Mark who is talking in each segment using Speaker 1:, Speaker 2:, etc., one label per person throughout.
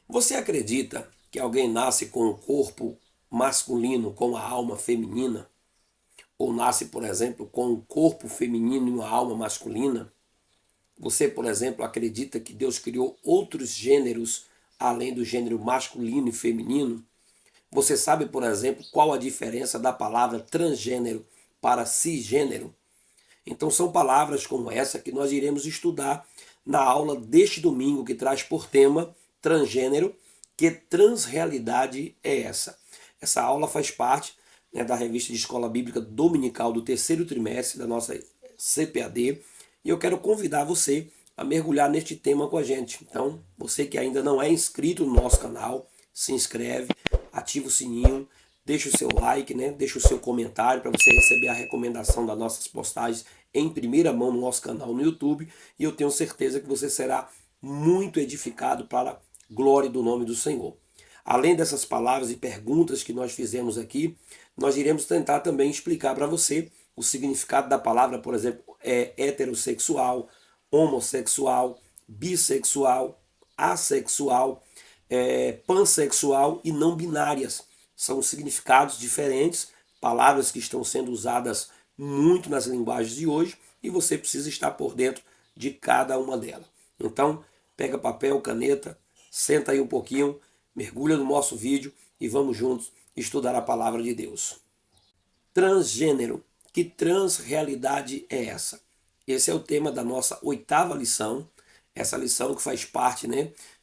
Speaker 1: Você acredita que alguém nasce com um corpo masculino com a alma feminina? Ou nasce, por exemplo, com um corpo feminino e uma alma masculina? Você, por exemplo, acredita que Deus criou outros gêneros além do gênero masculino e feminino? Você sabe, por exemplo, qual a diferença da palavra transgênero para cisgênero? Então, são palavras como essa que nós iremos estudar na aula deste domingo, que traz por tema transgênero. Que transrealidade é essa? Essa aula faz parte, da revista de Escola Bíblica Dominical do terceiro trimestre da nossa CPAD, e eu quero convidar você a mergulhar neste tema com a gente. Então, você que ainda não é inscrito no nosso canal, se inscreve, ativa o sininho, deixa o seu like, deixa o seu comentário para você receber a recomendação das nossas postagens em primeira mão no nosso canal no YouTube, e eu tenho certeza que você será muito edificado para a glória do nome do Senhor. Além dessas palavras e perguntas que nós fizemos aqui, nós iremos tentar também explicar para você o significado da palavra, por exemplo, heterossexual, homossexual, bissexual, assexual, pansexual e não binárias. São significados diferentes, palavras que estão sendo usadas muito nas linguagens de hoje, e você precisa estar por dentro de cada uma delas. Então, pega papel, caneta, senta aí um pouquinho, mergulha no nosso vídeo e vamos juntos estudar a palavra de Deus. Transgênero. Que transrealidade é essa? Esse é o tema da nossa 8ª lição, essa lição que faz parte,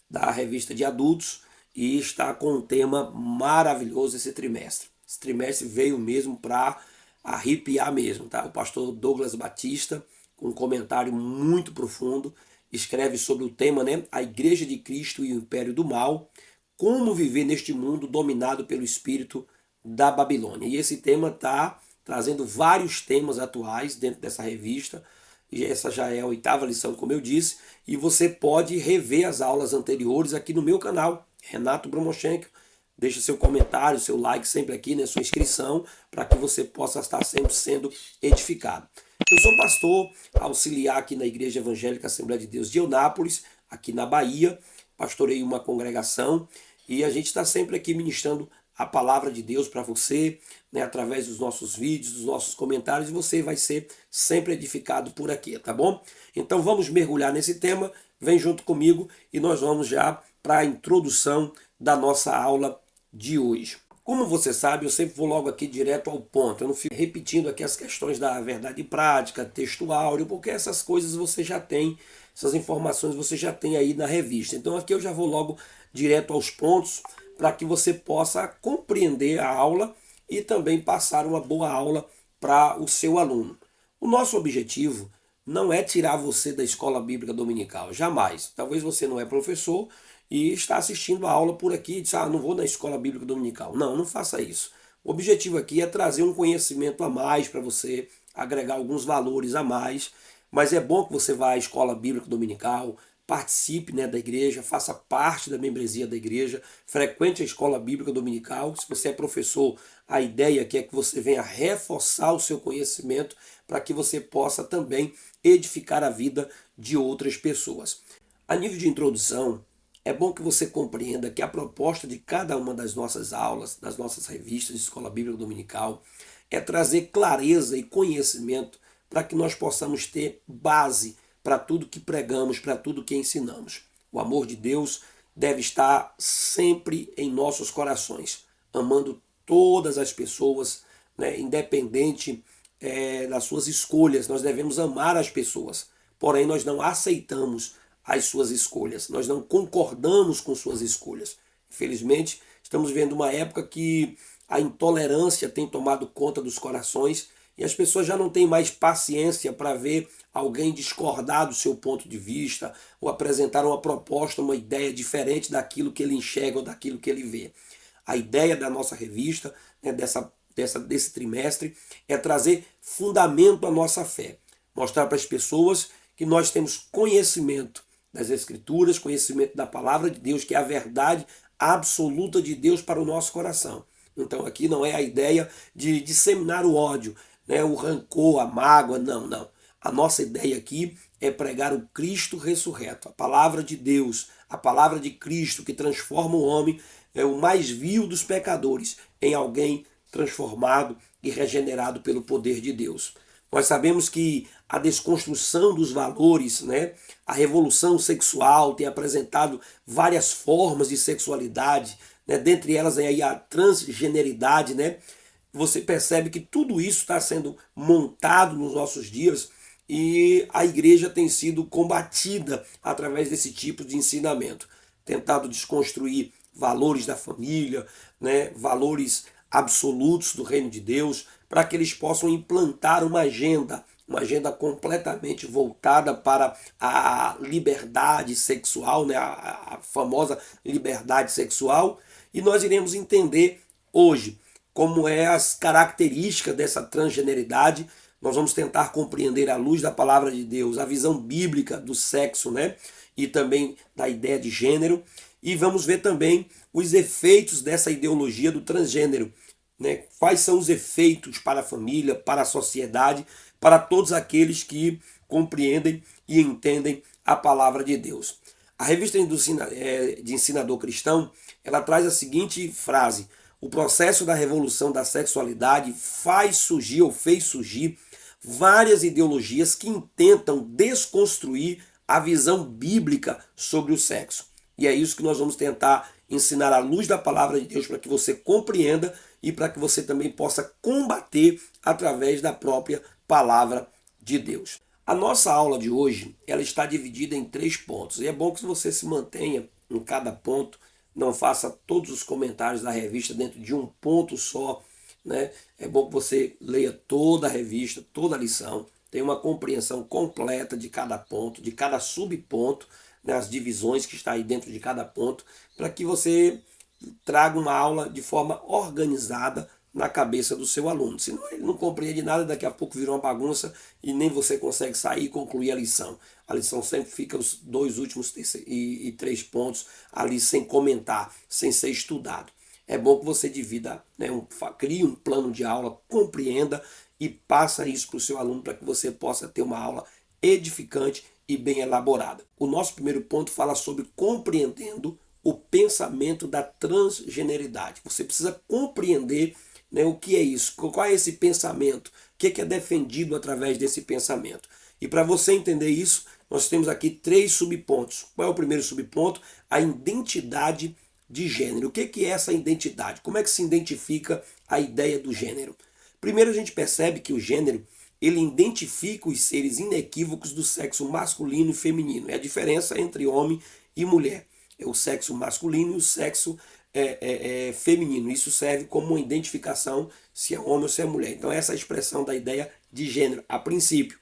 Speaker 1: da revista de adultos, e está com um tema maravilhoso esse trimestre. Esse trimestre veio mesmo para arrepiar mesmo, tá? O pastor Douglas Batista, com um comentário muito profundo, escreve sobre o tema, a Igreja de Cristo e o Império do Mal, como viver neste mundo dominado pelo espírito da Babilônia. E esse tema está trazendo vários temas atuais dentro dessa revista. E essa já é a 8ª lição, como eu disse, e você pode rever as aulas anteriores aqui no meu canal, Renato Bromochenko. Deixa seu comentário, seu like sempre aqui, sua inscrição, para que você possa estar sempre sendo edificado. Eu sou pastor auxiliar aqui na Igreja Evangélica Assembleia de Deus de Eunápolis, aqui na Bahia. Pastorei uma congregação e a gente está sempre aqui ministrando a palavra de Deus para você, através dos nossos vídeos, dos nossos comentários, e você vai ser sempre edificado por aqui, tá bom? Então vamos mergulhar nesse tema, vem junto comigo e nós vamos já para a introdução da nossa aula de hoje. Como você sabe, eu sempre vou logo aqui direto ao ponto, eu não fico repetindo aqui as questões da verdade prática, texto áureo, porque essas coisas você já tem, essas informações você já tem aí na revista. Então aqui eu já vou logo direto aos pontos, para que você possa compreender a aula e também passar uma boa aula para o seu aluno. O nosso objetivo não é tirar você da escola bíblica dominical, jamais. Talvez você não é professor e está assistindo a aula por aqui e diz, não vou na escola bíblica dominical. Não, não faça isso. O objetivo aqui é trazer um conhecimento a mais para você, agregar alguns valores a mais, mas é bom que você vá à escola bíblica dominical, participe da igreja, faça parte da membresia da igreja, frequente a escola bíblica dominical. Se você é professor, a ideia aqui é que você venha reforçar o seu conhecimento para que você possa também edificar a vida de outras pessoas. A nível de introdução, é bom que você compreenda que a proposta de cada uma das nossas aulas, das nossas revistas de escola bíblica dominical, é trazer clareza e conhecimento para que nós possamos ter base para tudo que pregamos, para tudo que ensinamos. O amor de Deus deve estar sempre em nossos corações, amando todas as pessoas, independente das suas escolhas. Nós devemos amar as pessoas, porém nós não aceitamos as suas escolhas, nós não concordamos com suas escolhas. Infelizmente, estamos vendo uma época que a intolerância tem tomado conta dos corações e as pessoas já não têm mais paciência para ver alguém discordar do seu ponto de vista ou apresentar uma proposta, uma ideia diferente daquilo que ele enxerga ou daquilo que ele vê. A ideia da nossa revista, desse trimestre, é trazer fundamento à nossa fé. Mostrar para as pessoas que nós temos conhecimento das Escrituras, conhecimento da Palavra de Deus, que é a verdade absoluta de Deus para o nosso coração. Então aqui não é a ideia de disseminar o ódio, o rancor, a mágoa, não. A nossa ideia aqui é pregar o Cristo ressurreto, a palavra de Deus, A palavra de Cristo que transforma o homem, é o mais vil dos pecadores, em alguém transformado e regenerado pelo poder de Deus. Nós sabemos que a desconstrução dos valores, né, a revolução sexual tem apresentado várias formas de sexualidade, né, dentre elas aí a transgeneridade, né? Você percebe que tudo isso está sendo montado nos nossos dias e a igreja tem sido combatida através desse tipo de ensinamento, tentado desconstruir valores da família, né, valores absolutos do reino de Deus, para que eles possam implantar uma agenda completamente voltada para a liberdade sexual, né, a famosa liberdade sexual, e nós iremos entender hoje como é as características dessa transgeneridade. Nós vamos tentar compreender à luz da palavra de Deus a visão bíblica do sexo, né? E também da ideia de gênero. E vamos ver também os efeitos dessa ideologia do transgênero, né? Quais são os efeitos para a família, para a sociedade, para todos aqueles que compreendem e entendem a palavra de Deus. A revista de Ensinador Cristão, ela traz a seguinte frase: o processo da revolução da sexualidade fez surgir várias ideologias que intentam desconstruir a visão bíblica sobre o sexo. E é isso que nós vamos tentar ensinar à luz da palavra de Deus para que você compreenda e para que você também possa combater através da própria palavra de Deus. A nossa aula de hoje, ela está dividida em 3 pontos. E é bom que você se mantenha em cada ponto, não faça todos os comentários da revista dentro de um ponto só, né? É bom que você leia toda a revista, toda a lição, tenha uma compreensão completa de cada ponto, de cada subponto, né? As divisões que está aí dentro de cada ponto, para que você traga uma aula de forma organizada na cabeça do seu aluno. Senão ele não compreende nada, daqui a pouco vira uma bagunça e nem você consegue sair e concluir a lição. A lição sempre fica os 2 últimos e 3 pontos ali sem comentar, sem ser estudado. É bom que você divida, né, crie um plano de aula, compreenda e passa isso para o seu aluno para que você possa ter uma aula edificante e bem elaborada. O nosso primeiro ponto fala sobre compreendendo o pensamento da transgeneridade. Você precisa compreender, né, o que é isso, qual é esse pensamento, o que é defendido através desse pensamento. E para você entender isso, nós temos aqui 3 subpontos. Qual é o primeiro subponto? A identidade de gênero. O que é essa identidade? Como é que se identifica a ideia do gênero? Primeiro a gente percebe que o gênero, ele identifica os seres inequívocos do sexo masculino e feminino. É a diferença entre homem e mulher. É o sexo masculino e o sexo feminino. Isso serve como uma identificação se é homem ou se é mulher. Então essa é a expressão da ideia de gênero, a princípio.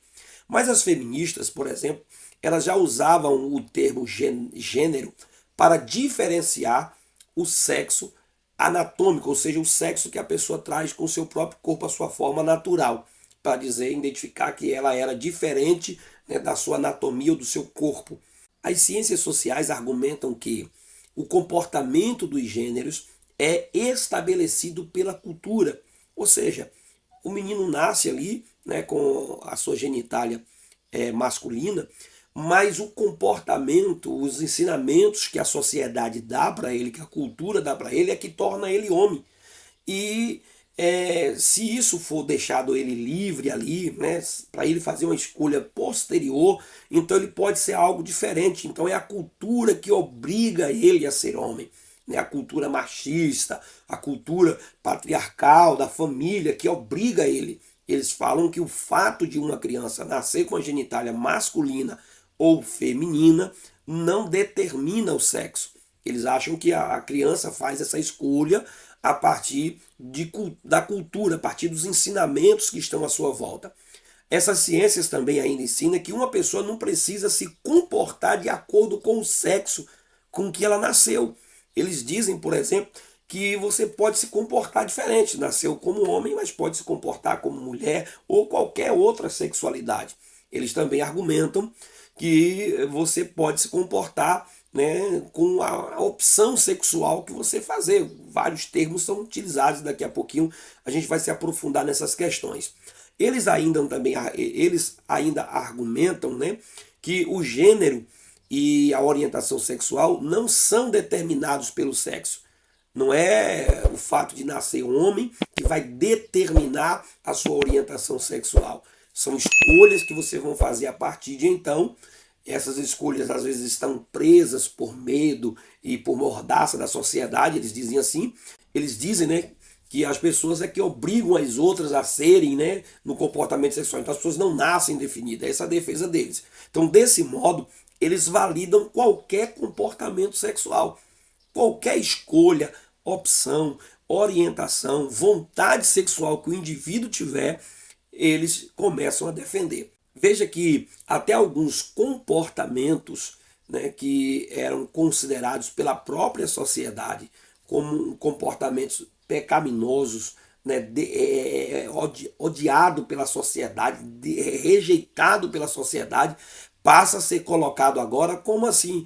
Speaker 1: Mas as feministas, por exemplo, elas já usavam o termo gênero para diferenciar o sexo anatômico, ou seja, o sexo que a pessoa traz com o seu próprio corpo, a sua forma natural, para dizer, identificar que ela era diferente, né, da sua anatomia ou do seu corpo. As ciências sociais argumentam que o comportamento dos gêneros é estabelecido pela cultura, ou seja, o menino nasce ali, né, com a sua genitália masculina, mas o comportamento, os ensinamentos que a sociedade dá para ele, que a cultura dá para ele, é que torna ele homem. E se isso for deixado ele livre ali, né, para ele fazer uma escolha posterior, então ele pode ser algo diferente. Então é a cultura que obriga ele a ser homem, né, a cultura machista, a cultura patriarcal da família que obriga ele. Eles falam que o fato de uma criança nascer com a genitália masculina ou feminina não determina o sexo. Eles acham que a criança faz essa escolha a partir da cultura, a partir dos ensinamentos que estão à sua volta. Essas ciências também ainda ensinam que uma pessoa não precisa se comportar de acordo com o sexo com que ela nasceu. Eles dizem, por exemplo, que você pode se comportar diferente. Nasceu como homem, mas pode se comportar como mulher ou qualquer outra sexualidade. Eles também argumentam que você pode se comportar, né, com a opção sexual que você fazer. Vários termos são utilizados, daqui a pouquinho a gente vai se aprofundar nessas questões. Eles ainda argumentam, né, que o gênero e a orientação sexual não são determinados pelo sexo. Não é o fato de nascer um homem que vai determinar a sua orientação sexual. São escolhas que vocês vão fazer a partir de então. Essas escolhas às vezes estão presas por medo e por mordaça da sociedade, eles dizem assim. Eles dizem, né, que as pessoas é que obrigam as outras a serem, né, no comportamento sexual. Então as pessoas não nascem definidas, essa é a defesa deles. Então desse modo, eles validam qualquer comportamento sexual. Qualquer escolha, opção, orientação, vontade sexual que o indivíduo tiver, eles começam a defender. Veja que até alguns comportamentos, né, que eram considerados pela própria sociedade como comportamentos pecaminosos, né, odiado pela sociedade, rejeitado pela sociedade, passa a ser colocado agora como assim,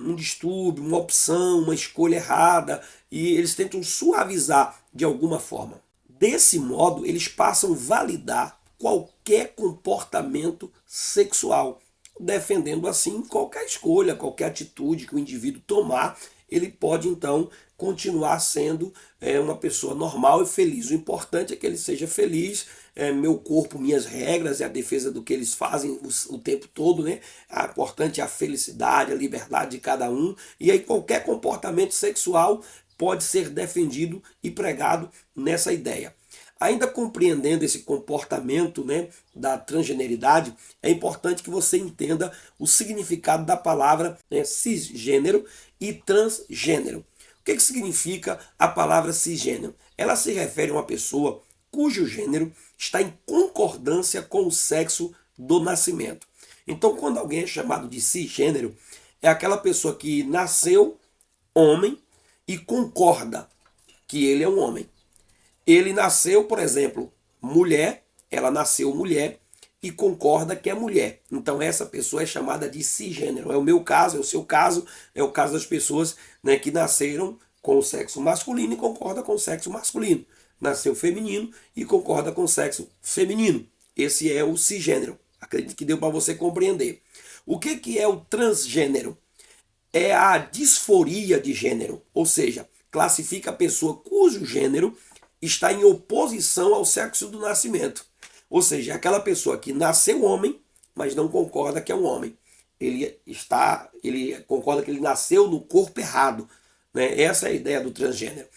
Speaker 1: um distúrbio, uma opção, uma escolha errada, e eles tentam suavizar de alguma forma. Desse modo, eles passam a validar qualquer comportamento sexual, defendendo assim qualquer escolha, qualquer atitude que o indivíduo tomar, ele pode então continuar sendo uma pessoa normal e feliz. O importante é que ele seja feliz, meu corpo, minhas regras, é a defesa do que eles fazem o tempo todo, né? O importante é a felicidade, a liberdade de cada um, e aí qualquer comportamento sexual pode ser defendido e pregado nessa ideia. Ainda compreendendo esse comportamento, né, da transgeneridade, é importante que você entenda o significado da palavra, né, cisgênero e transgênero. O que significa a palavra cisgênero? Ela se refere a uma pessoa cujo gênero está em concordância com o sexo do nascimento. Então, quando alguém é chamado de cisgênero, é aquela pessoa que nasceu homem e concorda que ele é um homem. Ele nasceu, por exemplo, mulher, ela nasceu mulher e concorda que é mulher. Então essa pessoa é chamada de cisgênero. É o meu caso, é o seu caso, é o caso das pessoas, né, que nasceram com o sexo masculino e concorda com o sexo masculino. Nasceu feminino e concorda com o sexo feminino. Esse é o cisgênero. Acredito que deu para você compreender. O que é o transgênero? É a disforia de gênero, ou seja, classifica a pessoa cujo gênero está em oposição ao sexo do nascimento. Ou seja, é aquela pessoa que nasceu homem, mas não concorda que é um homem. Ele concorda que ele nasceu no corpo errado, né? Essa é a ideia do transgênero.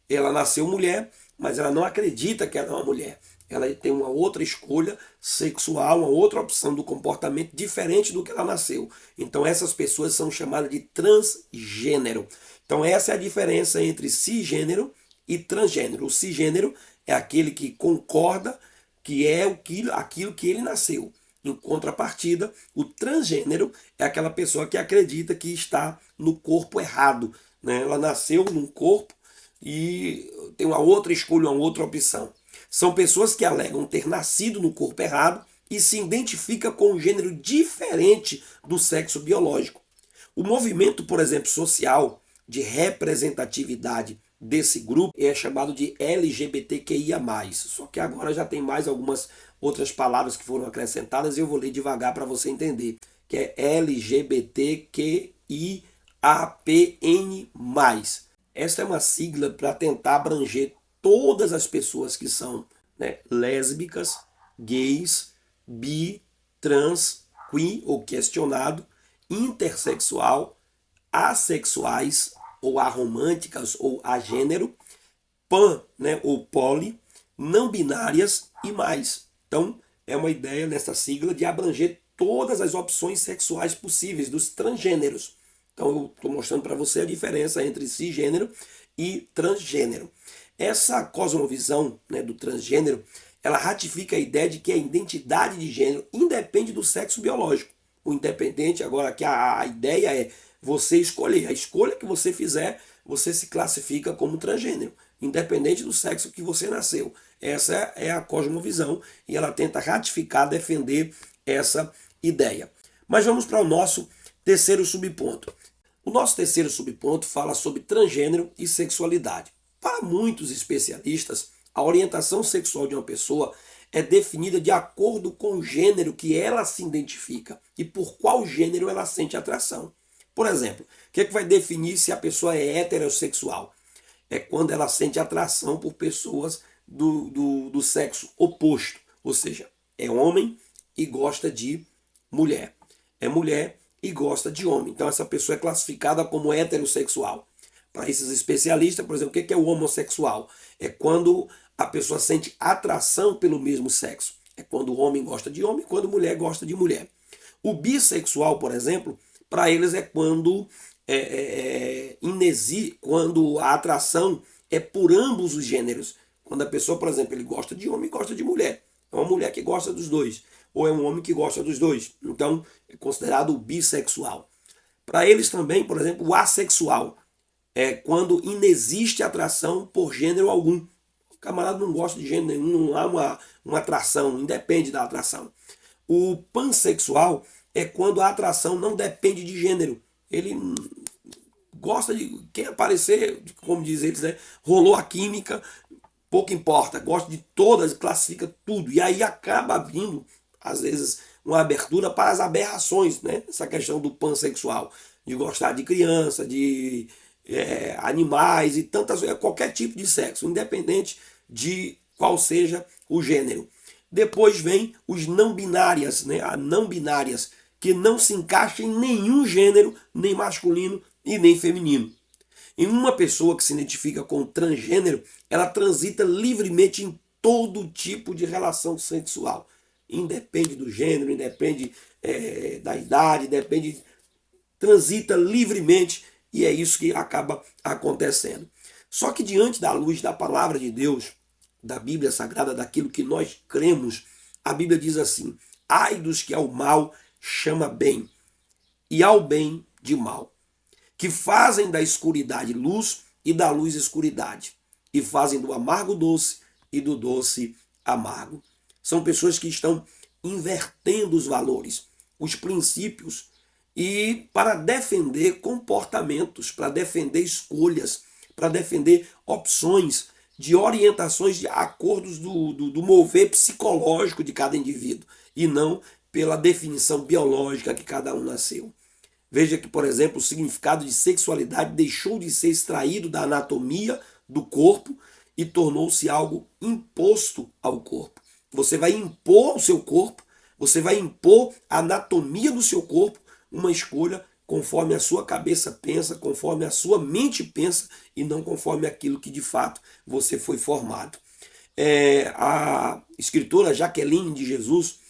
Speaker 1: Ela nasceu mulher, mas ela não acredita que ela é uma mulher. Ela tem uma outra escolha sexual, uma outra opção do comportamento diferente do que ela nasceu. Então essas pessoas são chamadas de transgênero. Então essa é a diferença entre cisgênero e transgênero. O cisgênero é aquele que concorda que é aquilo que ele nasceu. Em contrapartida, o transgênero é aquela pessoa que acredita que está no corpo errado, né? Ela nasceu num corpo e tem uma outra escolha, uma outra opção. São pessoas que alegam ter nascido no corpo errado e se identifica com um gênero diferente do sexo biológico. O movimento, por exemplo, social de representatividade desse grupo é chamado de LGBTQIA+. Só que agora já tem mais algumas outras palavras que foram acrescentadas e eu vou ler devagar para você entender, que é LGBTQIAPN+. Essa é uma sigla para tentar abranger todas as pessoas que são, né, lésbicas, gays, bi, trans, queer ou questionado, intersexual, assexuais ou aromânticas ou agênero, pan, né, ou poli, não binárias e mais. Então, é uma ideia nessa sigla de abranger todas as opções sexuais possíveis dos transgêneros. Então, eu estou mostrando para você a diferença entre cisgênero e transgênero. Essa cosmovisão, né, do transgênero, ela ratifica a ideia de que a identidade de gênero independe do sexo biológico. O independente, agora que a ideia é você escolher. A escolha que você fizer, você se classifica como transgênero, independente do sexo que você nasceu. Essa é a cosmovisão e ela tenta ratificar, defender essa ideia. Mas vamos para o nosso terceiro subponto. O nosso terceiro subponto fala sobre transgênero e sexualidade. Para muitos especialistas, a orientação sexual de uma pessoa é definida de acordo com o gênero que ela se identifica e por qual gênero ela sente atração. Por exemplo, o que vai definir se a pessoa é heterossexual? É quando ela sente atração por pessoas do sexo oposto, ou seja, é homem e gosta de mulher, é mulher e gosta de homem. Então essa pessoa é classificada como heterossexual. Para esses especialistas, por exemplo, o que é o homossexual? É quando a pessoa sente atração pelo mesmo sexo. É quando o homem gosta de homem, quando a mulher gosta de mulher. O bissexual, por exemplo, para eles é quando quando a atração é por ambos os gêneros. Quando a pessoa, por exemplo, ele gosta de homem e gosta de mulher. É uma mulher que gosta dos dois. Ou é um homem que gosta dos dois. Então, é considerado bissexual. Para eles também, por exemplo, o assexual é quando inexiste atração por gênero algum. O camarada não gosta de gênero nenhum, não há uma atração, independe da atração. O pansexual é quando a atração não depende de gênero. Ele gosta de quem aparecer, como diz eles, né? Rolou a química, pouco importa, gosta de todas, classifica tudo. E aí acaba vindo, às vezes, uma abertura para as aberrações, né? Essa questão do pansexual, de gostar de criança, de animais e tantas, qualquer tipo de sexo, independente de qual seja o gênero. Depois vem os não binárias, né? As não binárias, que não se encaixam em nenhum gênero, nem masculino e nem feminino. Em uma pessoa que se identifica com transgênero, ela transita livremente em todo tipo de relação sexual. Independe do gênero, independe da idade, depende, transita livremente e é isso que acaba acontecendo. Só que diante da luz da palavra de Deus, da Bíblia Sagrada, daquilo que nós cremos, a Bíblia diz assim: ai dos que ao mal chama bem, e ao bem de mal, que fazem da escuridade luz e da luz escuridade, e fazem do amargo doce e do doce amargo. São pessoas que estão invertendo os valores, os princípios, e para defender comportamentos, para defender escolhas, para defender opções de orientações de acordos do mover psicológico de cada indivíduo, e não pela definição biológica que cada um nasceu. Veja que, por exemplo, o significado de sexualidade deixou de ser extraído da anatomia do corpo e tornou-se algo imposto ao corpo. Você vai impor ao seu corpo, você vai impor a anatomia do seu corpo, uma escolha conforme a sua cabeça pensa, conforme a sua mente pensa e não conforme aquilo que de fato você foi formado. A escritora Jaqueline de Jesus,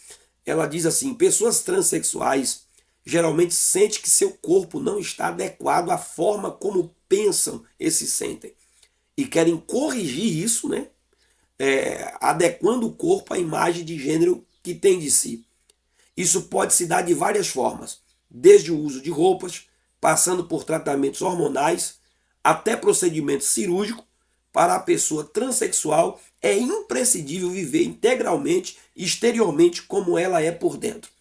Speaker 1: ela diz assim: pessoas transexuais geralmente sentem que seu corpo não está adequado à forma como pensam e se sentem. E querem corrigir isso, né? Adequando o corpo à imagem de gênero que tem de si. Isso pode se dar de várias formas, desde o uso de roupas, passando por tratamentos hormonais, até procedimento cirúrgico. Para a pessoa transexual é imprescindível viver integralmente e exteriormente como ela é por dentro,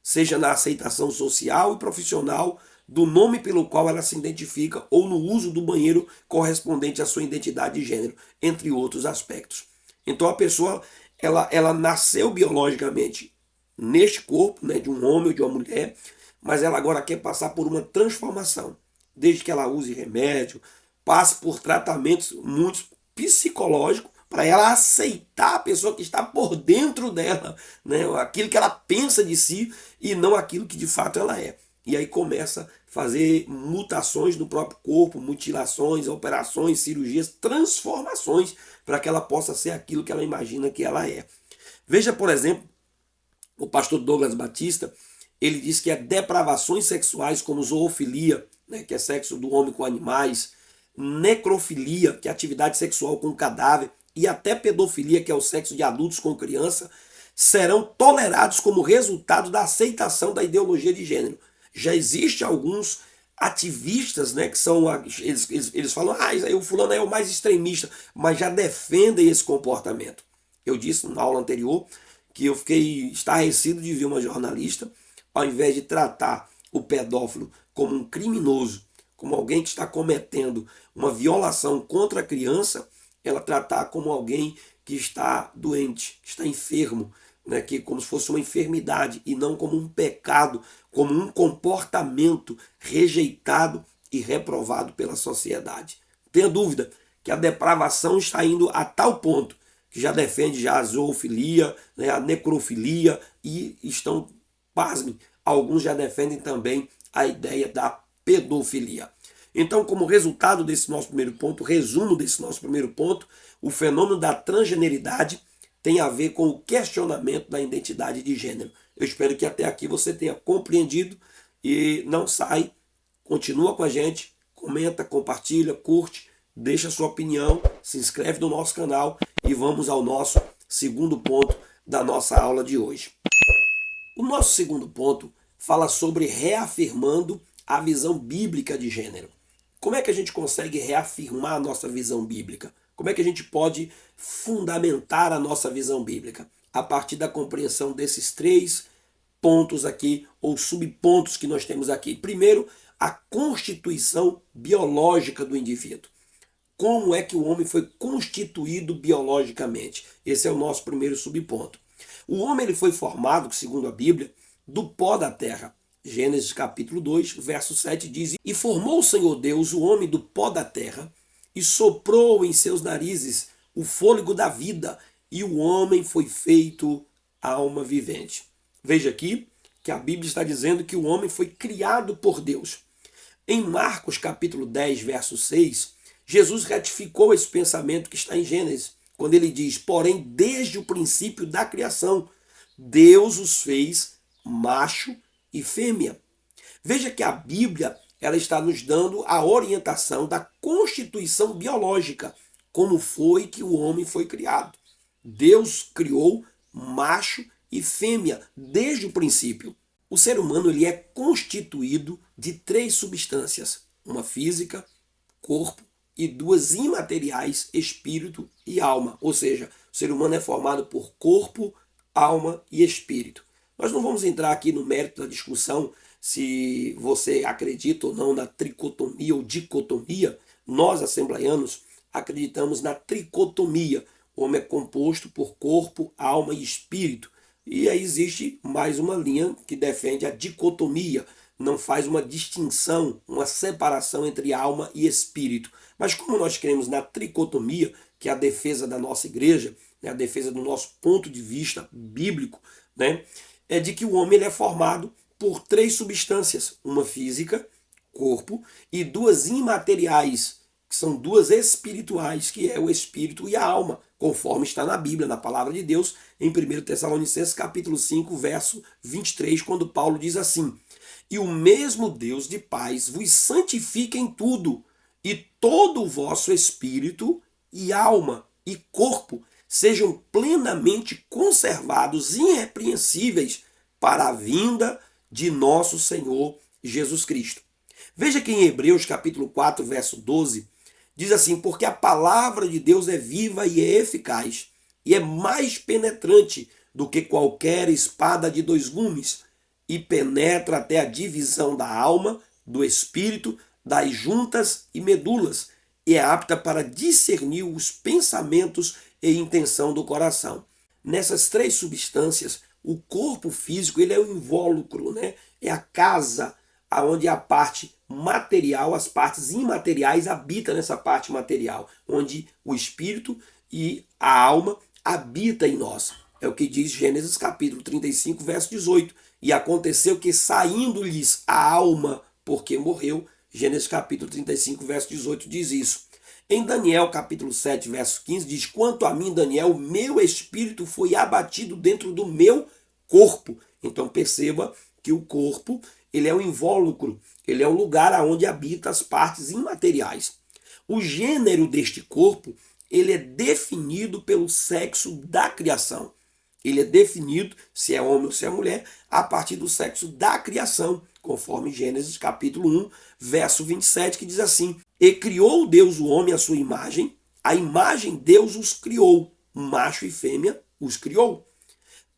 Speaker 1: seja na aceitação social e profissional do nome pelo qual ela se identifica ou no uso do banheiro correspondente à sua identidade de gênero, entre outros aspectos. Então a pessoa ela nasceu biologicamente neste corpo, né, de um homem ou de uma mulher, mas ela agora quer passar por uma transformação, desde que ela use remédio, passe por tratamentos muitos psicológicos, para ela aceitar a pessoa que está por dentro dela, né? Aquilo que ela pensa de si e não aquilo que de fato ela é. E aí começa a fazer mutações no próprio corpo, mutilações, operações, cirurgias, transformações, para que ela possa ser aquilo que ela imagina que ela é. Veja, por exemplo, o pastor Douglas Batista, ele diz que depravações sexuais como zoofilia, né, que é sexo do homem com animais, necrofilia, que é atividade sexual com cadáver, e até pedofilia, que é o sexo de adultos com criança, serão tolerados como resultado da aceitação da ideologia de gênero. Já existe alguns ativistas, né, que são, eles falam, isso aí, o fulano é o mais extremista, mas já defendem esse comportamento. Eu disse na aula anterior que eu fiquei estarrecido de ver uma jornalista, ao invés de tratar o pedófilo como um criminoso, como alguém que está cometendo uma violação contra a criança, ela tratar como alguém que está doente, que está enfermo, né, que como se fosse uma enfermidade e não como um pecado, como um comportamento rejeitado e reprovado pela sociedade. Não tenha dúvida que a depravação está indo a tal ponto que já defende já a zoofilia, né, a necrofilia e estão, pasmem, alguns já defendem também a ideia da pedofilia. Então, como resultado desse nosso primeiro ponto, resumo desse nosso primeiro ponto, o fenômeno da transgeneridade tem a ver com o questionamento da identidade de gênero. Eu espero que até aqui você tenha compreendido e não sai, continua com a gente, comenta, compartilha, curte, deixa sua opinião, se inscreve no nosso canal e vamos ao nosso segundo ponto da nossa aula de hoje. O nosso segundo ponto fala sobre reafirmando a visão bíblica de gênero. Como é que a gente consegue reafirmar a nossa visão bíblica? Como é que a gente pode fundamentar a nossa visão bíblica? A partir da compreensão desses três pontos aqui, ou subpontos que nós temos aqui. Primeiro, a constituição biológica do indivíduo. Como é que o homem foi constituído biologicamente? Esse é o nosso primeiro subponto. O homem ele foi formado, segundo a Bíblia, do pó da terra. Gênesis capítulo 2, verso 7 diz: E formou o Senhor Deus o homem do pó da terra, e soprou em seus narizes o fôlego da vida, e o homem foi feito alma vivente. Veja aqui que a Bíblia está dizendo que o homem foi criado por Deus. Em Marcos capítulo 10, verso 6, Jesus retificou esse pensamento que está em Gênesis, quando ele diz: porém, desde o princípio da criação, Deus os fez macho e fêmea. Veja que a Bíblia ela está nos dando a orientação da constituição biológica, como foi que o homem foi criado. Deus criou macho e fêmea desde o princípio. O ser humano ele é constituído de três substâncias: uma física, corpo, e duas imateriais, espírito e alma. Ou seja, o ser humano é formado por corpo, alma e espírito. Nós não vamos entrar aqui no mérito da discussão se você acredita ou não na tricotomia ou dicotomia. Nós, assembleianos, acreditamos na tricotomia. O homem é composto por corpo, alma e espírito. E aí existe mais uma linha que defende a dicotomia, não faz uma distinção, uma separação entre alma e espírito. Mas como nós cremos na tricotomia, que é a defesa da nossa igreja, a defesa do nosso ponto de vista bíblico, né, é de que o homem ele é formado por três substâncias: uma física, corpo, e duas imateriais, que são duas espirituais, que é o espírito e a alma, conforme está na Bíblia, na palavra de Deus, em 1 Tessalonicenses capítulo 5, verso 23, quando Paulo diz assim: E o mesmo Deus de paz vos santifique em tudo, e todo o vosso espírito e alma e corpo sejam plenamente conservados, irrepreensíveis, para a vinda de nosso Senhor Jesus Cristo. Veja que em Hebreus capítulo 4, verso 12, diz assim: porque a palavra de Deus é viva e é eficaz, e é mais penetrante do que qualquer espada de dois gumes, e penetra até a divisão da alma, do espírito, das juntas e medulas, e é apta para discernir os pensamentos e intenção do coração. Nessas três substâncias, o corpo físico ele é o invólucro, né? É a casa onde a parte material, as partes imateriais habitam nessa parte material, onde o espírito e a alma habitam em nós. É o que diz Gênesis capítulo 35, verso 18. E aconteceu que saindo-lhes a alma, porque morreu. Gênesis capítulo 35, verso 18 diz isso. Em Daniel capítulo 7, verso 15 diz: quanto a mim, Daniel, meu espírito foi abatido dentro do meu corpo. Então perceba que o corpo ele é o invólucro, ele é o lugar onde habita as partes imateriais. O gênero deste corpo ele é definido pelo sexo da criação. Ele é definido, se é homem ou se é mulher, a partir do sexo da criação, conforme Gênesis capítulo 1, verso 27, que diz assim: E criou Deus o homem à sua imagem, a imagem Deus os criou, macho e fêmea os criou.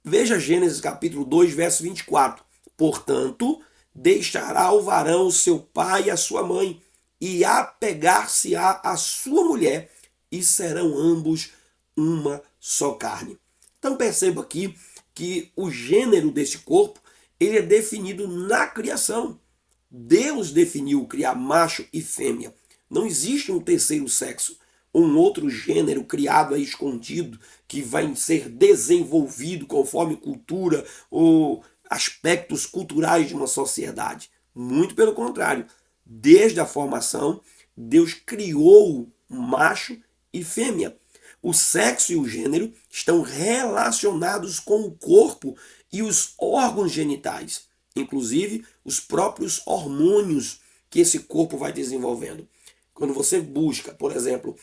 Speaker 1: Veja Gênesis capítulo 2, verso 24. Portanto, deixará o varão o seu pai e a sua mãe, e apegar-se-á a sua mulher, e serão ambos uma só carne. Então perceba aqui que o gênero desse corpo, ele é definido na criação. Deus definiu criar macho e fêmea. Não existe um terceiro sexo, um outro gênero criado aí escondido que vai ser desenvolvido conforme cultura ou aspectos culturais de uma sociedade. Muito pelo contrário. Desde a formação, Deus criou macho e fêmea. O sexo e o gênero estão relacionados com o corpo e os órgãos genitais, inclusive os próprios hormônios que esse corpo vai desenvolvendo. Quando você busca, por exemplo,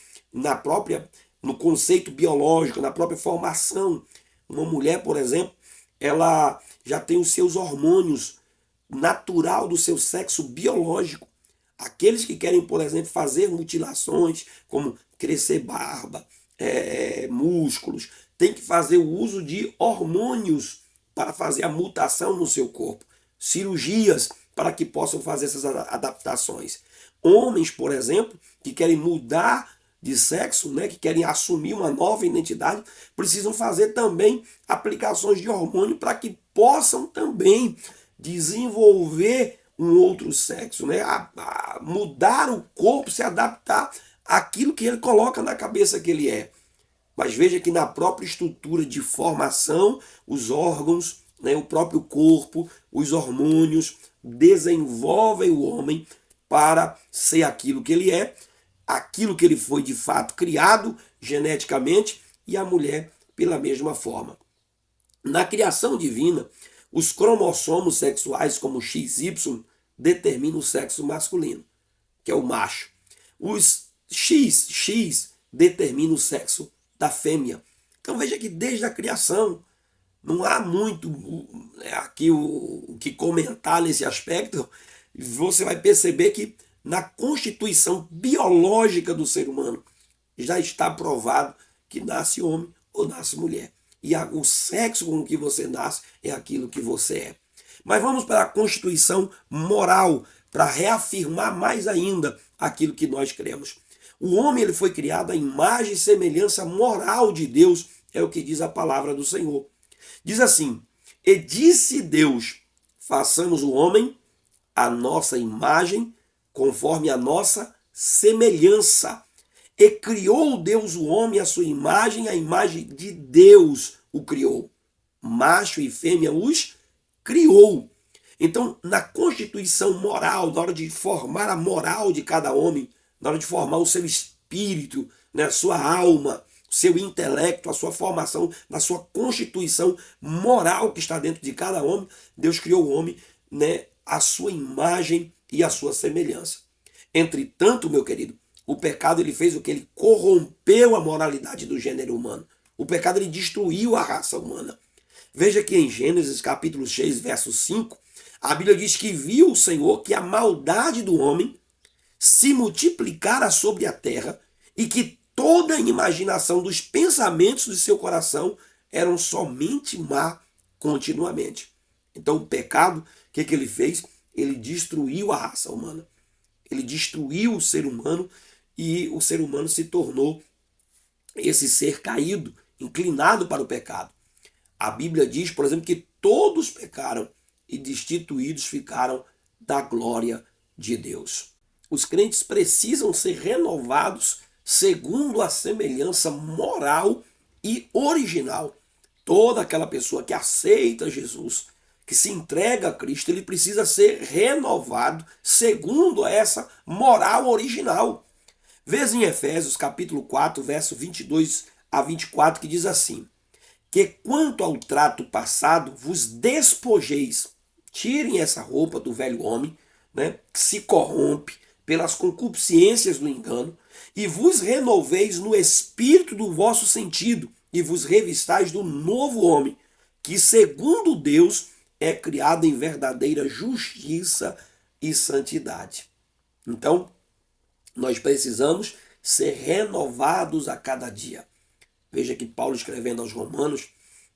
Speaker 1: no conceito biológico, na própria formação, uma mulher, por exemplo, ela já tem os seus hormônios natural do seu sexo biológico. Aqueles que querem, por exemplo, fazer mutilações, como crescer barba, músculos, tem que fazer o uso de hormônios para fazer a mutação no seu corpo. Cirurgias para que possam fazer essas adaptações. Homens, por exemplo, que querem mudar de sexo, né, que querem assumir uma nova identidade, precisam fazer também aplicações de hormônio para que possam também desenvolver um outro sexo, né, a mudar o corpo, se adaptar àquilo que ele coloca na cabeça que ele é. Mas veja que na própria estrutura de formação, os órgãos, né, o próprio corpo, os hormônios desenvolvem o homem para ser aquilo que ele é, aquilo que ele foi de fato criado geneticamente, e a mulher pela mesma forma. Na criação divina, os cromossomos sexuais como XY determinam o sexo masculino, que é o macho. Os XX determinam o sexo da fêmea. Então veja que desde a criação não há muito aqui o que comentar nesse aspecto. Você vai perceber que na constituição biológica do ser humano já está provado que nasce homem ou nasce mulher. E o sexo com que você nasce é aquilo que você é. Mas vamos para a constituição moral, para reafirmar mais ainda aquilo que nós cremos. O homem ele foi criado à imagem e semelhança moral de Deus, é o que diz a palavra do Senhor. Diz assim: e disse Deus, façamos o homem à nossa imagem, conforme a nossa semelhança. E criou Deus o homem à sua imagem, a imagem de Deus o criou. Macho e fêmea os criou. Então, na constituição moral, na hora de formar a moral de cada homem, na hora de formar o seu espírito, né, a sua alma, o seu intelecto, a sua formação, na sua constituição moral que está dentro de cada homem, Deus criou o homem, né, à sua imagem e à sua semelhança. Entretanto, meu querido, o pecado ele fez o que? Ele corrompeu a moralidade do gênero humano. O pecado ele destruiu a raça humana. Veja que em Gênesis capítulo 6, verso 5, a Bíblia diz que viu o Senhor que a maldade do homem se multiplicara sobre a terra e que toda a imaginação dos pensamentos do seu coração eram somente má continuamente. Então o pecado, o que ele fez? Ele destruiu a raça humana. Ele destruiu o ser humano e o ser humano se tornou esse ser caído, inclinado para o pecado. A Bíblia diz, por exemplo, que todos pecaram e destituídos ficaram da glória de Deus. Os crentes precisam ser renovados segundo a semelhança moral e original. Toda aquela pessoa que aceita Jesus, que se entrega a Cristo, ele precisa ser renovado segundo essa moral original. Veja em Efésios capítulo 4, verso 22 a 24, que diz assim: que quanto ao trato passado vos despojeis, tirem essa roupa do velho homem, né, que se corrompe pelas concupiscências do engano, e vos renoveis no espírito do vosso sentido, e vos revistais do novo homem, que segundo Deus é criado em verdadeira justiça e santidade. Então, nós precisamos ser renovados a cada dia. Veja que Paulo, escrevendo aos Romanos,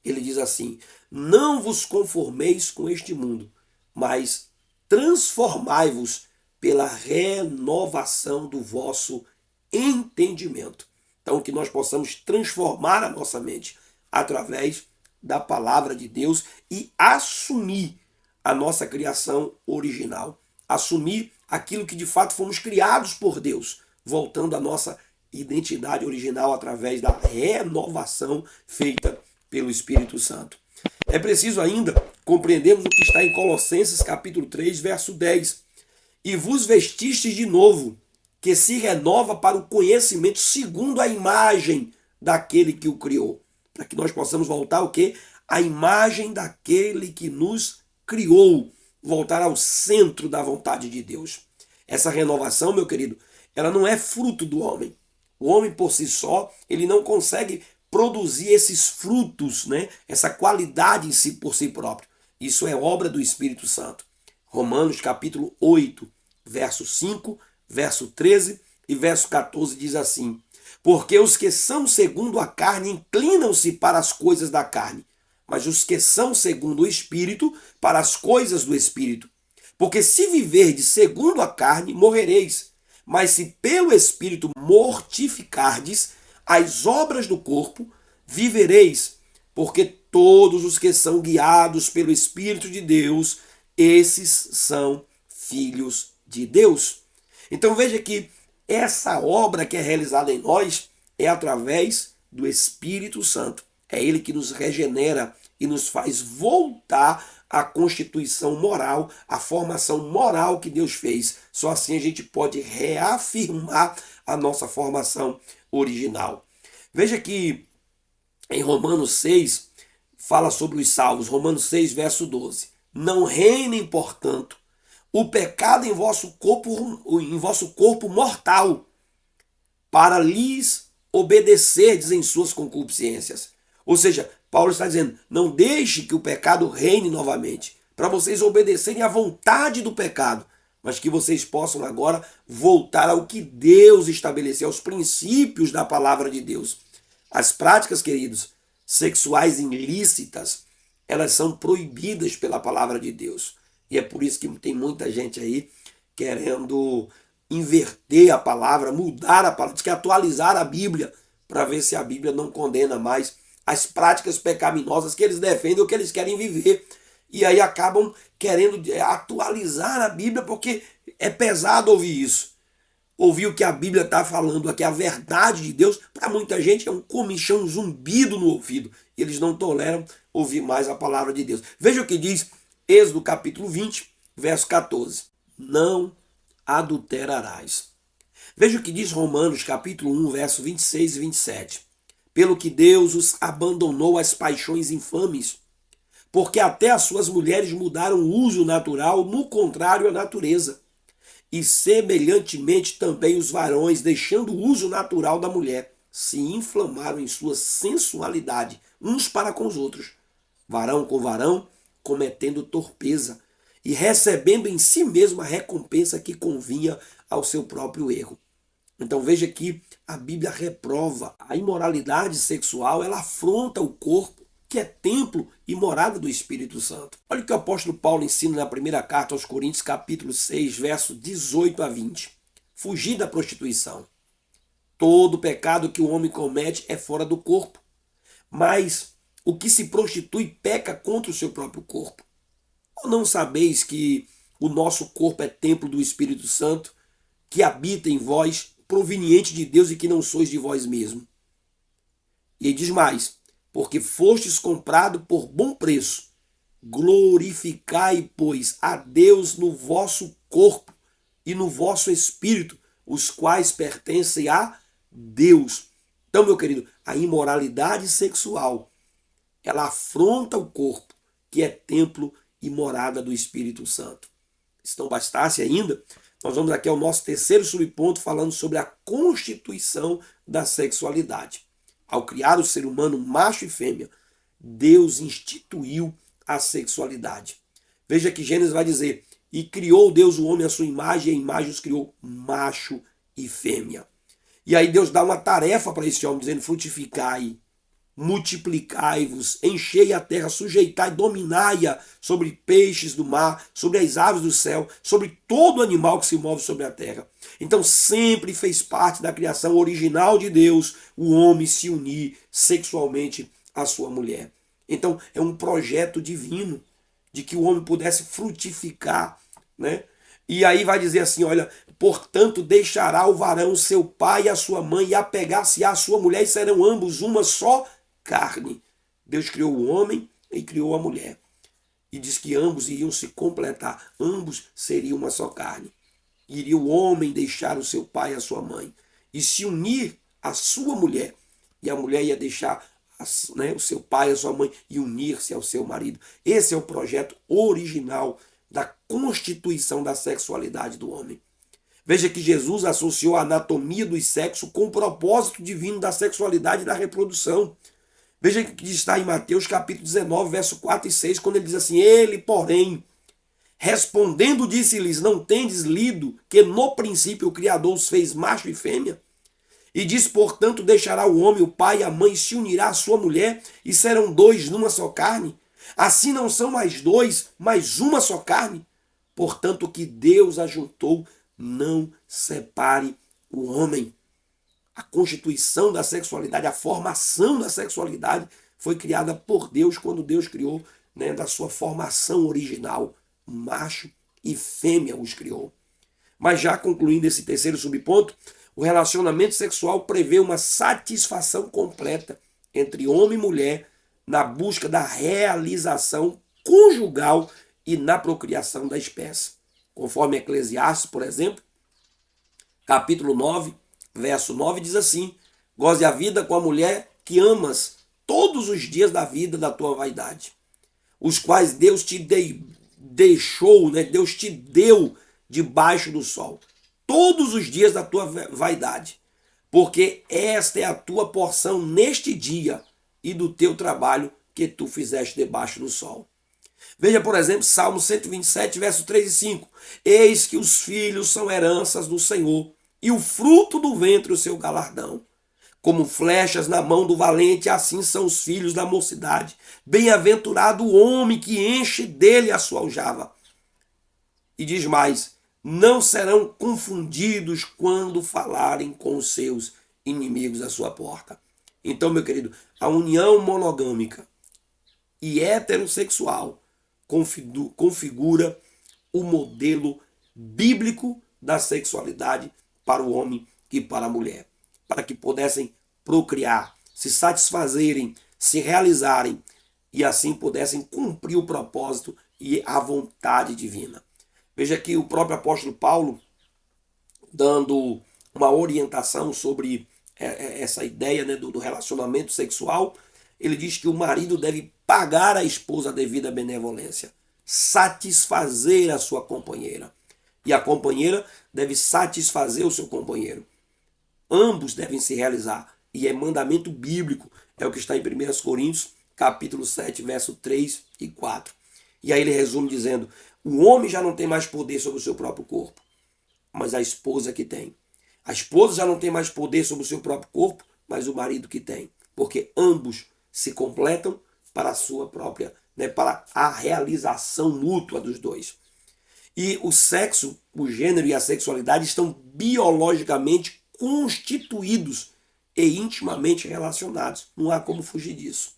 Speaker 1: ele diz assim: não vos conformeis com este mundo, mas transformai-vos pela renovação do vosso entendimento. Então, que nós possamos transformar a nossa mente através da palavra de Deus e assumir a nossa criação original. Assumir aquilo que de fato fomos criados por Deus, voltando à nossa identidade original através da renovação feita pelo Espírito Santo. É preciso ainda compreendermos o que está em Colossenses capítulo 3, verso 10. E vos vestistes de novo, que se renova para o conhecimento segundo a imagem daquele que o criou. Para que nós possamos voltar o quê? A imagem daquele que nos criou. Voltar ao centro da vontade de Deus. Essa renovação, meu querido, ela não é fruto do homem. O homem por si só, ele não consegue produzir esses frutos, né? Essa qualidade em si por si próprio. Isso é obra do Espírito Santo. Romanos capítulo 8, verso 5, verso 13 e verso 14 diz assim: porque os que são segundo a carne inclinam-se para as coisas da carne, mas os que são segundo o Espírito, para as coisas do Espírito. Porque se viverdes segundo a carne, morrereis. Mas se pelo Espírito mortificardes as obras do corpo, vivereis. Porque todos os que são guiados pelo Espírito de Deus, esses são filhos de Deus. Então veja que essa obra que é realizada em nós é através do Espírito Santo. É ele que nos regenera e nos faz voltar à constituição moral, à formação moral que Deus fez. Só assim a gente pode reafirmar a nossa formação original. Veja que em Romanos 6 fala sobre os salvos. Romanos 6, verso 12. Não reinem, portanto, o pecado em vosso corpo mortal, para lhes obedecerdes em suas concupiscências. Ou seja, Paulo está dizendo, não deixe que o pecado reine novamente, para vocês obedecerem à vontade do pecado, mas que vocês possam agora voltar ao que Deus estabeleceu, aos princípios da palavra de Deus. As práticas, queridos, sexuais ilícitas, elas são proibidas pela palavra de Deus. E é por isso que tem muita gente aí querendo inverter a palavra, mudar a palavra, que atualizar a Bíblia, para ver se a Bíblia não condena mais as práticas pecaminosas que eles defendem ou que eles querem viver. E aí acabam querendo atualizar a Bíblia, porque é pesado ouvir isso. Ouvir o que a Bíblia está falando aqui, a verdade de Deus, para muita gente é um comichão, um zumbido no ouvido. E eles não toleram ouvir mais a palavra de Deus. Veja o que diz Êxodo capítulo 20, verso 14. Não adulterarás. Veja o que diz Romanos capítulo 1, verso 26 e 27. Pelo que Deus os abandonou às paixões infames, porque até as suas mulheres mudaram o uso natural, no contrário à natureza. E semelhantemente também os varões, deixando o uso natural da mulher, se inflamaram em sua sensualidade, uns para com os outros, varão com varão, cometendo torpeza, e recebendo em si mesmo a recompensa que convinha ao seu próprio erro. Então veja que a Bíblia reprova a imoralidade sexual, ela afronta o corpo, que é templo e morada do Espírito Santo. Olha o que o apóstolo Paulo ensina na primeira carta aos Coríntios, capítulo 6, verso 18 a 20. Fugir da prostituição. Todo pecado que o homem comete é fora do corpo, mas o que se prostitui peca contra o seu próprio corpo. Ou não sabeis que o nosso corpo é templo do Espírito Santo, que habita em vós, proveniente de Deus e que não sois de vós mesmo? E ele diz mais, porque fostes comprado por bom preço, glorificai, pois, a Deus no vosso corpo e no vosso espírito, os quais pertencem a Deus. Então, meu querido, a imoralidade sexual, ela afronta o corpo, que é templo e morada do Espírito Santo. Se não bastasse ainda, nós vamos aqui ao nosso terceiro subponto, falando sobre a constituição da sexualidade. Ao criar o ser humano macho e fêmea, Deus instituiu a sexualidade. Veja que Gênesis vai dizer, e criou Deus o homem à sua imagem, e a imagem os criou macho e fêmea. E aí Deus dá uma tarefa para esse homem, dizendo, frutificai, multiplicai-vos, enchei a terra, sujeitai, dominai-a sobre peixes do mar, sobre as aves do céu, sobre todo animal que se move sobre a terra. Então sempre fez parte da criação original de Deus o homem se unir sexualmente à sua mulher. Então é um projeto divino de que o homem pudesse frutificar, né? E aí vai dizer assim, olha, portanto deixará o varão seu pai e a sua mãe e apegar-se-á à sua mulher e serão ambos uma só carne. Deus criou o homem e criou a mulher. E diz que ambos iriam se completar, ambos seriam uma só carne. Iria o homem deixar o seu pai e a sua mãe e se unir à sua mulher. E a mulher ia deixar o seu pai e a sua mãe e unir-se ao seu marido. Esse é o projeto original da constituição da sexualidade do homem. Veja que Jesus associou a anatomia do sexo com o propósito divino da sexualidade e da reprodução. Veja que está em Mateus capítulo 19, verso 4 e 6, quando ele diz assim, ele, porém, respondendo, disse-lhes, não tendes lido que no princípio o Criador os fez macho e fêmea? E diz, portanto, deixará o homem, o pai e a mãe, se unirá à sua mulher, e serão dois numa só carne? Assim não são mais dois, mas uma só carne? Portanto, o que Deus ajuntou, não separe o homem. A constituição da sexualidade, a formação da sexualidade foi criada por Deus quando Deus criou, né, da sua formação original. Macho e fêmea os criou. Mas já concluindo esse terceiro subponto, o relacionamento sexual prevê uma satisfação completa entre homem e mulher na busca da realização conjugal e na procriação da espécie. Conforme Eclesiastes, por exemplo, capítulo 9, verso 9 diz assim, goze a vida com a mulher que amas todos os dias da vida da tua vaidade, os quais Deus te deixou, né? Deus te deu debaixo do sol, todos os dias da tua vaidade, porque esta é a tua porção neste dia e do teu trabalho que tu fizeste debaixo do sol. Veja, por exemplo, Salmo 127, verso 3 e 5. Eis que os filhos são heranças do Senhor, e o fruto do ventre o seu galardão. Como flechas na mão do valente, assim são os filhos da mocidade. Bem-aventurado o homem que enche dele a sua aljava. E diz mais, não serão confundidos quando falarem com os seus inimigos à sua porta. Então, meu querido, a união monogâmica e heterossexual configura o modelo bíblico da sexualidade para o homem e para a mulher, para que pudessem procriar, se satisfazerem, se realizarem e assim pudessem cumprir o propósito e a vontade divina. Veja aqui o próprio apóstolo Paulo dando uma orientação sobre essa ideia, né, do relacionamento sexual. Ele diz que o marido deve pagar à esposa a devida benevolência, satisfazer a sua companheira. E a companheira deve satisfazer o seu companheiro. Ambos devem se realizar. E é mandamento bíblico. É o que está em 1 Coríntios, capítulo 7, verso 3 e 4. E aí ele resume dizendo, o homem já não tem mais poder sobre o seu próprio corpo, mas a esposa que tem. A esposa já não tem mais poder sobre o seu próprio corpo, mas o marido que tem. Porque ambos se completam para a sua própria, né, para a realização mútua dos dois. E o sexo, o gênero e a sexualidade estão biologicamente constituídos e intimamente relacionados. Não há como fugir disso.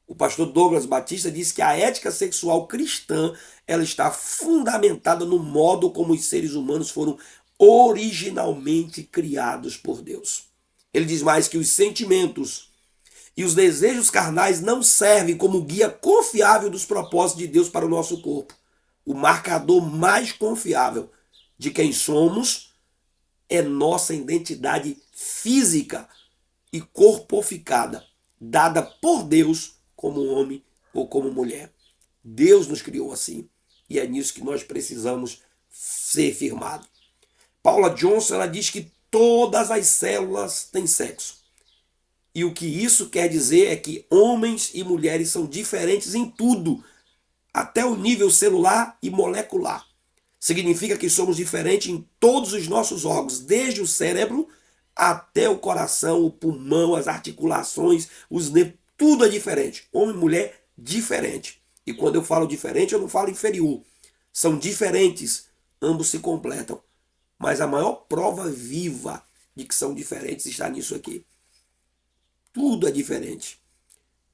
Speaker 1: O pastor Douglas Batista disse que a ética sexual cristã ela está fundamentada no modo como os seres humanos foram originalmente criados por Deus. Ele diz mais que os sentimentos e os desejos carnais não servem como guia confiável dos propósitos de Deus para o nosso corpo. O marcador mais confiável de quem somos é nossa identidade física e corporificada, dada por Deus como homem ou como mulher. Deus nos criou assim e é nisso que nós precisamos ser firmados. Paula Johnson ela diz que todas as células têm sexo. E o que isso quer dizer é que homens e mulheres são diferentes em tudo, até o nível celular e molecular. Significa que somos diferentes em todos os nossos órgãos, desde o cérebro até o coração, o pulmão, as articulações, os nervos, tudo é diferente. Homem e mulher, diferente. E quando eu falo diferente, eu não falo inferior. São diferentes, ambos se completam. Mas a maior prova viva de que são diferentes está nisso aqui. Tudo é diferente.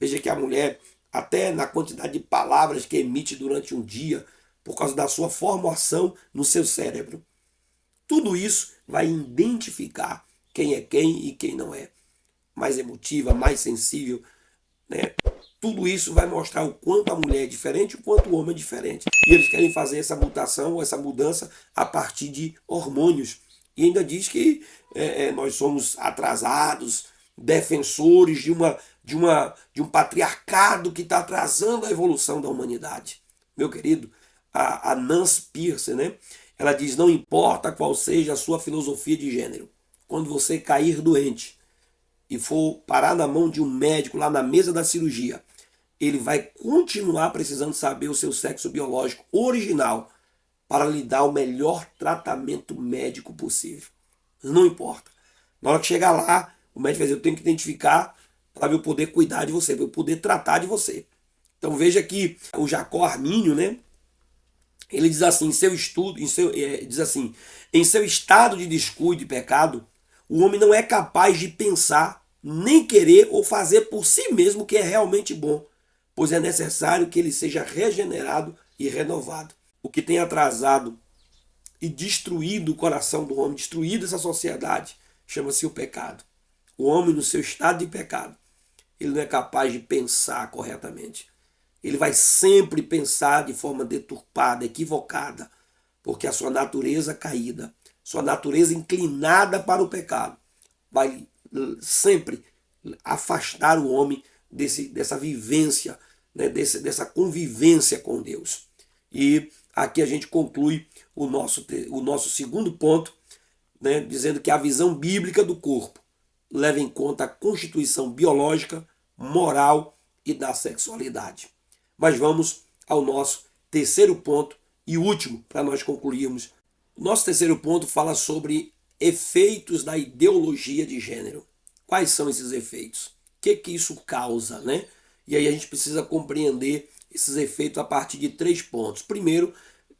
Speaker 1: Veja que a mulher, até na quantidade de palavras que emite durante um dia, por causa da sua formação no seu cérebro, tudo isso vai identificar quem é quem e quem não é. Mais emotiva, mais sensível, né? Tudo isso vai mostrar o quanto a mulher é diferente e o quanto o homem é diferente. E eles querem fazer essa mutação, essa mudança a partir de hormônios. E ainda diz que nós somos atrasados, defensores de um patriarcado que está atrasando a evolução da humanidade. Meu querido, a Nancy Pierce, né? Ela diz, não importa qual seja a sua filosofia de gênero, quando você cair doente e for parar na mão de um médico lá na mesa da cirurgia, ele vai continuar precisando saber o seu sexo biológico original para lhe dar o melhor tratamento médico possível. Não importa. Na hora que chegar lá, o médico vai dizer, eu tenho que identificar para eu poder cuidar de você, para eu poder tratar de você. Então veja que o Jacó Arminio, né? Ele diz assim, em seu estado de descuido e pecado, o homem não é capaz de pensar, nem querer ou fazer por si mesmo o que é realmente bom, pois é necessário que ele seja regenerado e renovado. O que tem atrasado e destruído o coração do homem, destruído essa sociedade, chama-se o pecado. O homem, no seu estado de pecado, ele não é capaz de pensar corretamente. Ele vai sempre pensar de forma deturpada, equivocada, porque a sua natureza caída, sua natureza inclinada para o pecado, vai sempre afastar o homem dessa vivência, né, dessa convivência com Deus. E aqui a gente conclui o nosso segundo ponto, né, dizendo que a visão bíblica do corpo leva em conta a constituição biológica, moral e da sexualidade. Mas vamos ao nosso terceiro ponto e último para nós concluirmos. O nosso terceiro ponto fala sobre efeitos da ideologia de gênero. Quais são esses efeitos? O que isso causa, né? E aí a gente precisa compreender esses efeitos a partir de 3 pontos. Primeiro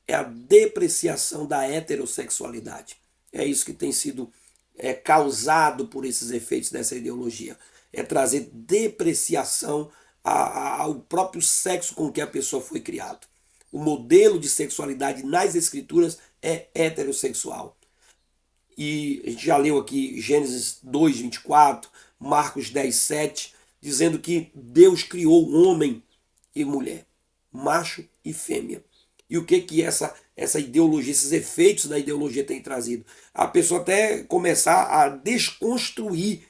Speaker 1: é a depreciação da heterossexualidade. É isso que tem sido causado por esses efeitos dessa ideologia. É trazer depreciação ao próprio sexo com que a pessoa foi criada. O modelo de sexualidade nas escrituras é heterossexual. E a gente já leu aqui Gênesis 2, 24, Marcos 10, 7, dizendo que Deus criou homem e mulher, macho e fêmea. E o que essa ideologia, esses efeitos da ideologia tem trazido? A pessoa até começar a desconstruir,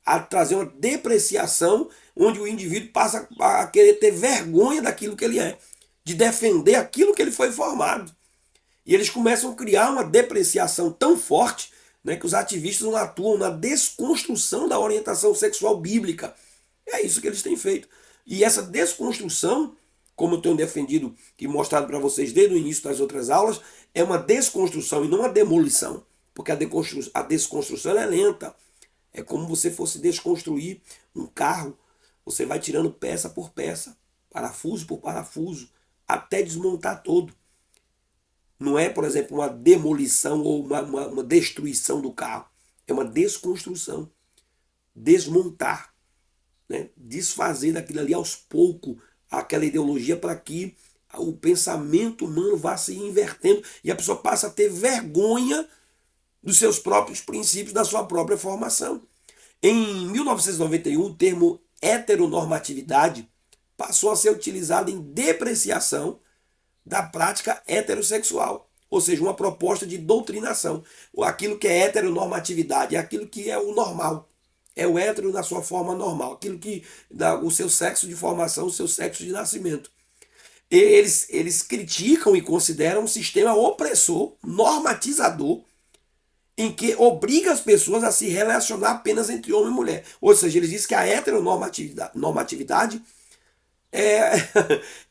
Speaker 1: a trazer uma depreciação, onde o indivíduo passa a querer ter vergonha daquilo que ele é, de defender aquilo que ele foi formado. E eles começam a criar uma depreciação tão forte, né, que os ativistas não atuam na desconstrução da orientação sexual bíblica. É isso que eles têm feito. E essa desconstrução, como eu tenho defendido e mostrado para vocês desde o início das outras aulas, é uma desconstrução e não uma demolição. Porque a desconstrução é lenta. É como você fosse desconstruir um carro. Você vai tirando peça por peça, parafuso por parafuso, até desmontar todo. Não é, por exemplo, uma demolição ou uma destruição do carro. É uma desconstrução. Desmontar. Né? Desfazer daquilo ali aos poucos, aquela ideologia, para que o pensamento humano vá se invertendo e a pessoa passa a ter vergonha dos seus próprios princípios, da sua própria formação. Em 1991, o termo heteronormatividade passou a ser utilizado em depreciação da prática heterossexual, ou seja, uma proposta de doutrinação. Aquilo que é heteronormatividade é aquilo que é o normal, é o hétero na sua forma normal, aquilo que dá o seu sexo de formação, o seu sexo de nascimento. Eles criticam e consideram um sistema opressor, normatizador, em que obriga as pessoas a se relacionar apenas entre homem e mulher. Ou seja, eles dizem que a heteronormatividade é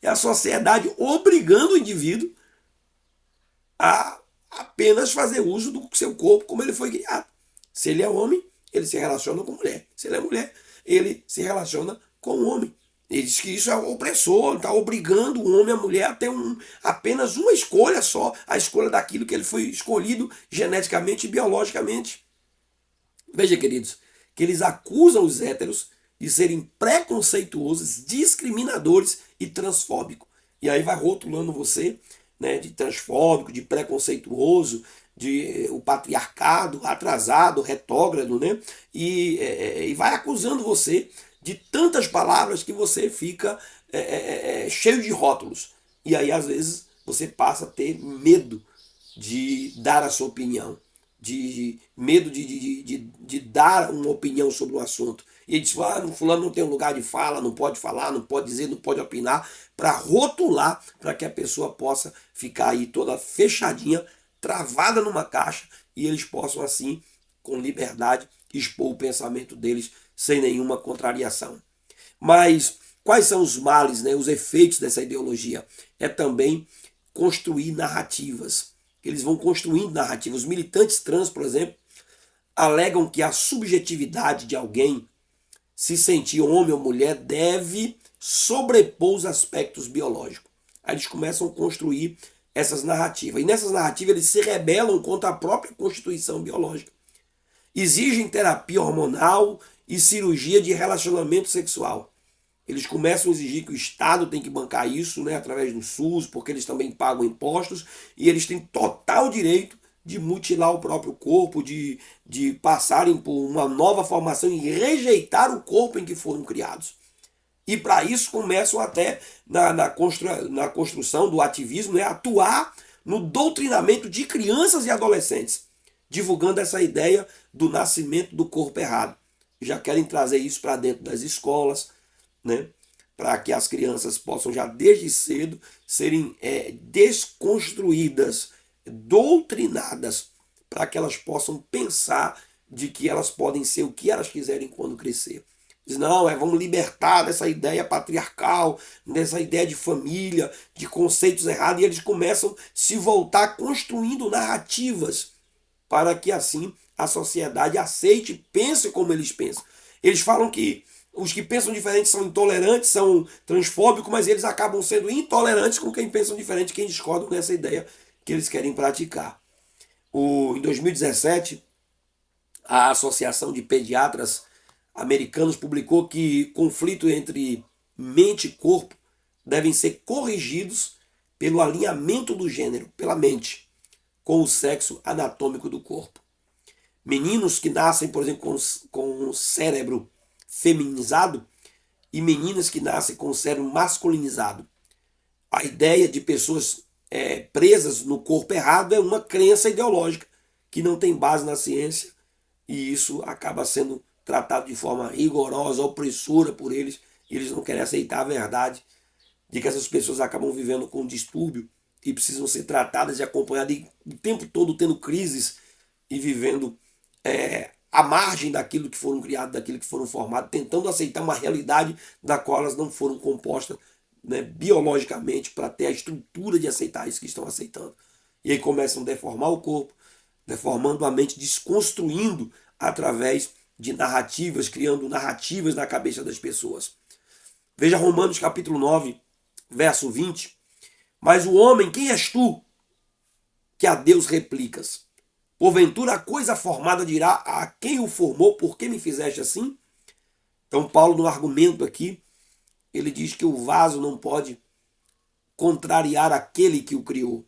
Speaker 1: a sociedade obrigando o indivíduo a apenas fazer uso do seu corpo como ele foi criado. Se ele é homem, ele se relaciona com mulher. Se ele é mulher, ele se relaciona com o homem. Ele diz que isso é opressor, está obrigando o homem e a mulher a ter apenas uma escolha só, a escolha daquilo que ele foi escolhido geneticamente e biologicamente. Veja, queridos, que eles acusam os héteros de serem preconceituosos, discriminadores e transfóbicos. E aí vai rotulando você, né, de transfóbico, de preconceituoso, de o patriarcado atrasado, retrógrado, né? E vai acusando você de tantas palavras que você fica cheio de rótulos. E aí, às vezes, você passa a ter medo de dar a sua opinião, de medo de dar uma opinião sobre o assunto. E ele diz, fulano não tem um lugar de fala, não pode falar, não pode dizer, não pode opinar, para rotular, para que a pessoa possa ficar aí toda fechadinha, travada numa caixa, e eles possam assim, com liberdade, expor o pensamento deles sem nenhuma contrariação. Mas quais são os males, né, os efeitos dessa ideologia? É também construir narrativas. Eles vão construindo narrativas. Os militantes trans, por exemplo, alegam que a subjetividade de alguém, se sentir homem ou mulher, deve sobrepor os aspectos biológicos. Aí eles começam a construir essas narrativas. E nessas narrativas eles se rebelam contra a própria constituição biológica. Exigem terapia hormonal e cirurgia de relacionamento sexual. Eles começam a exigir que o Estado tem que bancar isso, né, através do SUS, porque eles também pagam impostos, e eles têm total direito de mutilar o próprio corpo, de passarem por uma nova formação e rejeitar o corpo em que foram criados. E para isso começam até na construção do ativismo, né, atuar no doutrinamento de crianças e adolescentes, divulgando essa ideia do nascimento do corpo errado. Já querem trazer isso para dentro das escolas, né, para que as crianças possam já desde cedo serem desconstruídas, doutrinadas, para que elas possam pensar de que elas podem ser o que elas quiserem quando crescer. Diz, não, vamos libertar dessa ideia patriarcal, dessa ideia de família, de conceitos errados, e eles começam a se voltar construindo narrativas para que assim a sociedade aceite e pense como eles pensam. Eles falam que os que pensam diferente são intolerantes, são transfóbicos, mas eles acabam sendo intolerantes com quem pensam diferente, quem discorda dessa ideia que eles querem praticar. Em 2017, a Associação de Pediatras Americanos publicou que conflito entre mente e corpo devem ser corrigidos pelo alinhamento do gênero, pela mente, com o sexo anatômico do corpo. Meninos que nascem, por exemplo, com o cérebro feminizado e meninas que nascem com o cérebro masculinizado. A ideia de pessoas presas no corpo errado é uma crença ideológica que não tem base na ciência, e isso acaba sendo tratado de forma rigorosa, opressora por eles, e eles não querem aceitar a verdade de que essas pessoas acabam vivendo com distúrbio e precisam ser tratadas e acompanhadas, e o tempo todo tendo crises e vivendo à margem daquilo que foram criados, daquilo que foram formados, tentando aceitar uma realidade da qual elas não foram compostas, né, biologicamente, para ter a estrutura de aceitar isso que estão aceitando. E aí começam a deformar o corpo, deformando a mente, desconstruindo através de narrativas, criando narrativas na cabeça das pessoas. Veja Romanos capítulo 9, verso 20. Mas o homem, quem és tu, que a Deus replicas? Porventura a coisa formada dirá a quem o formou, por que me fizeste assim? Então Paulo, no argumento aqui, ele diz que o vaso não pode contrariar aquele que o criou.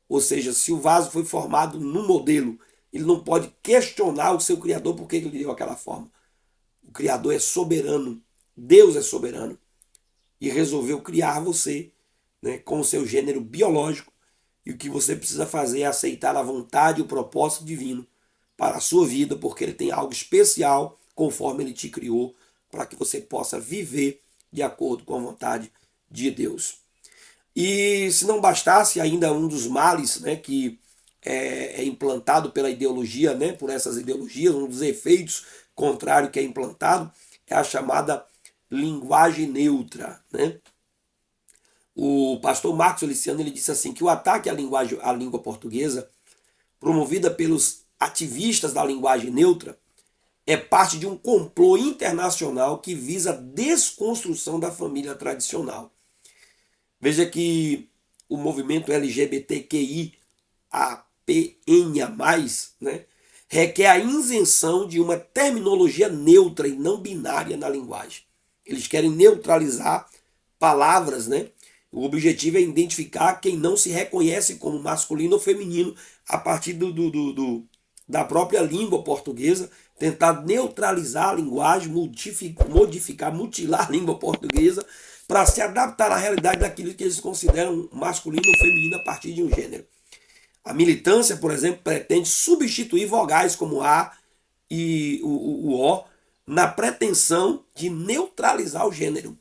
Speaker 1: Ou seja, se o vaso foi formado no modelo, ele não pode questionar o seu Criador por que ele deu aquela forma. O Criador é soberano, Deus é soberano, e resolveu criar você, né, com o seu gênero biológico, e o que você precisa fazer é aceitar a vontade e o propósito divino para a sua vida, porque ele tem algo especial conforme ele te criou, para que você possa viver de acordo com a vontade de Deus. E se não bastasse ainda um dos males, né, que é implantado pela ideologia, né, por essas ideologias, um dos efeitos contrários que é implantado é a chamada linguagem neutra, né? O pastor Marcos Feliciano, ele disse assim que o ataque à língua portuguesa, promovida pelos ativistas da linguagem neutra, é parte de um complô internacional que visa a desconstrução da família tradicional. Veja que o movimento LGBTQIAPN+, né, requer a isenção de uma terminologia neutra e não binária na linguagem. Eles querem neutralizar palavras, né? O objetivo é identificar quem não se reconhece como masculino ou feminino a partir da própria língua portuguesa, tentar neutralizar a linguagem, modificar, mutilar a língua portuguesa para se adaptar à realidade daquilo que eles consideram masculino ou feminino a partir de um gênero. A militância, por exemplo, pretende substituir vogais como A e o O na pretensão de neutralizar o gênero.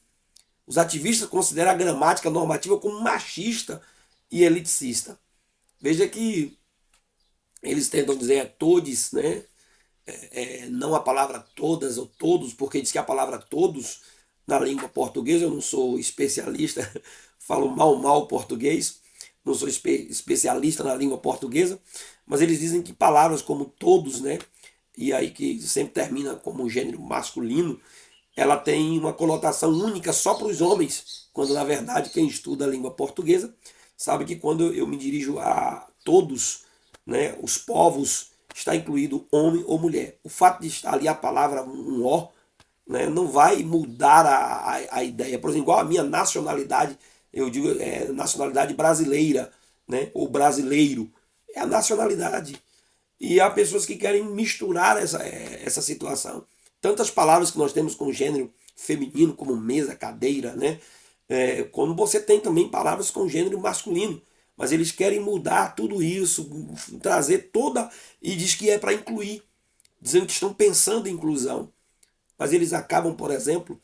Speaker 1: Os ativistas consideram a gramática normativa como machista e eliticista. Veja que eles tentam dizer todes, né? Não a palavra todas ou todos, porque diz que a palavra todos na língua portuguesa, eu não sou especialista, falo mal português, não sou especialista na língua portuguesa, mas eles dizem que palavras como todos, né? E aí que sempre termina como um gênero masculino, ela tem uma conotação única só para os homens, quando na verdade quem estuda a língua portuguesa sabe que quando eu me dirijo a todos, né, os povos, está incluído homem ou mulher. O fato de estar ali a palavra um O, né, não vai mudar a ideia. Por exemplo, igual a minha nacionalidade, eu digo nacionalidade brasileira, né, ou brasileiro, é a nacionalidade. E há pessoas que querem misturar essa situação. Tantas palavras que nós temos com gênero feminino, como mesa, cadeira, né? Quando você tem também palavras com gênero masculino. Mas eles querem mudar tudo isso, trazer toda. E diz que é para incluir, dizendo que estão pensando em inclusão. Mas eles acabam, por exemplo,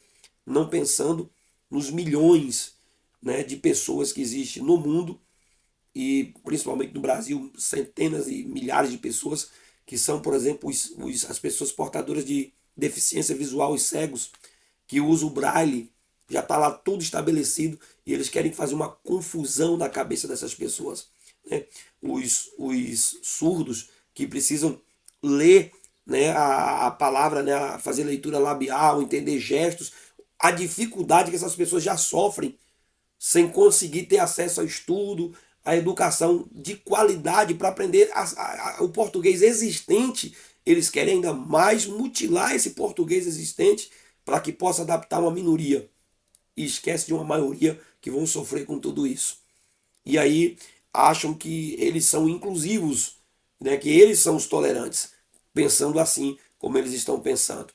Speaker 1: não pensando nos milhões, né, de pessoas que existem no mundo, e principalmente no Brasil, centenas e milhares de pessoas que são, por exemplo, as pessoas portadoras de deficiência visual e cegos, que usam o braille, já está lá tudo estabelecido, e eles querem fazer uma confusão na cabeça dessas pessoas. Né? Os surdos que precisam ler, né, a palavra, né, fazer leitura labial, entender gestos, a dificuldade que essas pessoas já sofrem sem conseguir ter acesso ao estudo, à educação de qualidade para aprender o português existente. Eles querem ainda mais mutilar esse português existente para que possa adaptar uma minoria. E esquece de uma maioria que vão sofrer com tudo isso. E aí acham que eles são inclusivos, né, que eles são os tolerantes, pensando assim como eles estão pensando.